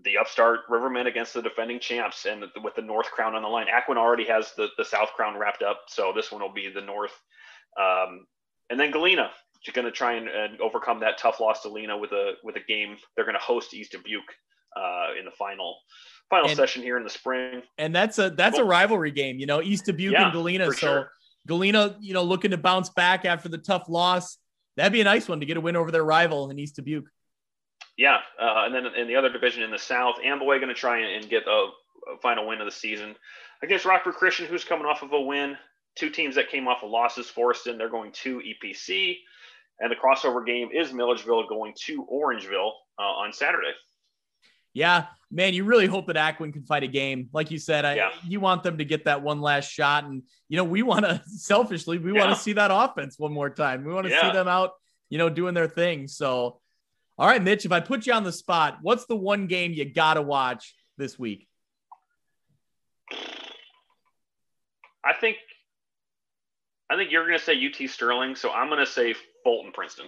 The upstart Rivermen against the defending champs, and with the North crown on the line. Aquin already has the South crown wrapped up, so this one will be the North. And then Galena, you're going to try and overcome that tough loss to Lena with a game. They're going to host East Dubuque in the final session here in the spring. And that's a rivalry game, East Dubuque and Galena. So sure. Galena, looking to bounce back after the tough loss. That'd be a nice one to get a win over their rival in East Dubuque. Yeah, and then in the other division in the South, Amboy going to try and get a final win of the season against Rockford Christian, who's coming off of a win. 2 teams that came off of losses, Forreston, they're going to EPC. And the crossover game is Milledgeville going to Orangeville on Saturday. Yeah, man, you really hope that Aquin can fight a game. Like you said, you want them to get that one last shot. And, we want to, selfishly, want to see that offense one more time. We want to see them out, doing their thing. So, all right, Mitch, if I put you on the spot, what's the one game you got to watch this week? I think you're going to say UT Sterling, so I'm going to say Fulton Princeton.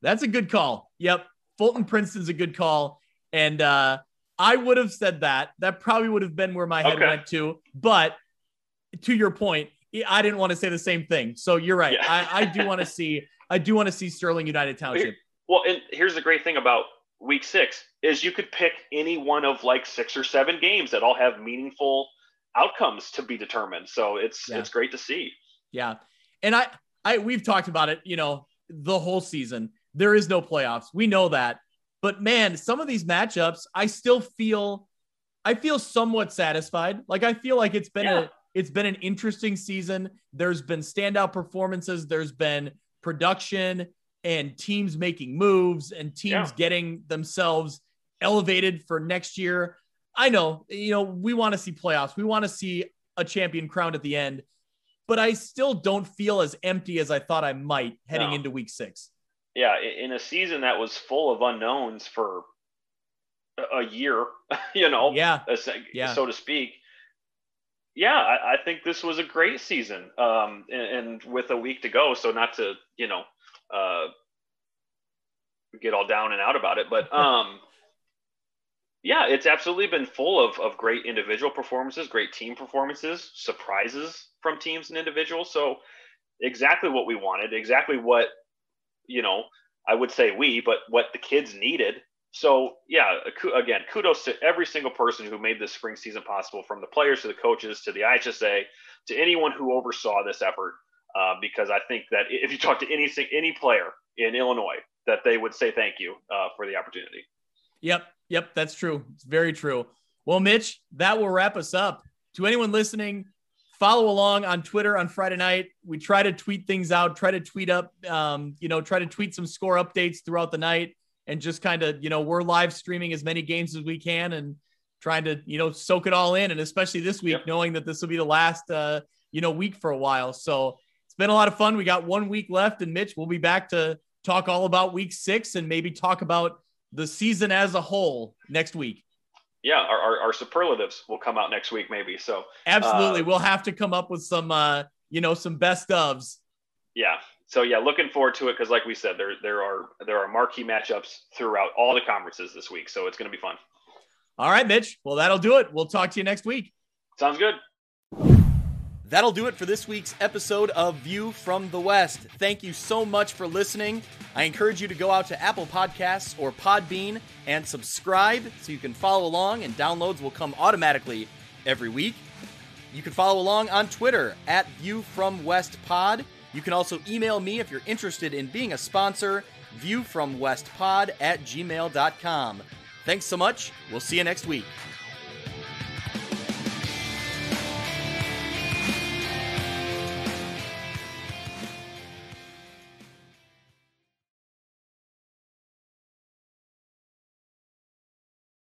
That's a good call. Yep, Fulton Princeton's a good call. And I would have said that. That probably would have been where my head went to. But to your point, I didn't want to say the same thing. So you're right. Yeah. I do want to see Sterling United Township. Well, and here's the great thing about week 6 is you could pick any one of like 6 or 7 games that all have meaningful outcomes to be determined. So it's great to see. Yeah. And we've talked about it, the whole season. There is no playoffs. We know that. But man, some of these matchups, I feel somewhat satisfied. Like I feel like it's been an interesting season. There's been standout performances. There's been production and teams making moves and teams getting themselves elevated for next year. I know, we want to see playoffs. We want to see a champion crowned at the end, but I still don't feel as empty as I thought I might heading into week 6. Yeah. In a season that was full of unknowns for a year, so to speak. Yeah. I think this was a great season. And with a week to go, so not to, get all down and out about it, but it's absolutely been full of great individual performances, great team performances, surprises from teams and individuals. So exactly what we wanted, exactly what, I would say but what the kids needed. So again, kudos to every single person who made this spring season possible, from the players to the coaches to the IHSA to anyone who oversaw this effort. Because I think that if you talk to any player in Illinois, that they would say thank you for the opportunity. Yep, that's true. It's very true. Well, Mitch, that will wrap us up. To anyone listening, follow along on Twitter on Friday night. We try to tweet things out, try to tweet up, try to tweet some score updates throughout the night, and just kind of, we're live streaming as many games as we can and trying to, soak it all in. And especially this week, knowing that this will be the last, week for a while. So it's been a lot of fun. We got 1 week left, and Mitch, we'll be back to talk all about week 6 and maybe talk about the season as a whole next week. Yeah, our superlatives will come out next week, maybe. So absolutely, we'll have to come up with some, some best ofs. Yeah. So yeah, looking forward to it because, like we said, there are marquee matchups throughout all the conferences this week, so it's going to be fun. All right, Mitch. Well, that'll do it. We'll talk to you next week. Sounds good. That'll do it for this week's episode of View from the West. Thank you so much for listening. I encourage you to go out to Apple Podcasts or Podbean and subscribe so you can follow along, and downloads will come automatically every week. You can follow along on Twitter at ViewFromWestPod. You can also email me if you're interested in being a sponsor, viewfromwestpod@gmail.com. Thanks so much. We'll see you next week.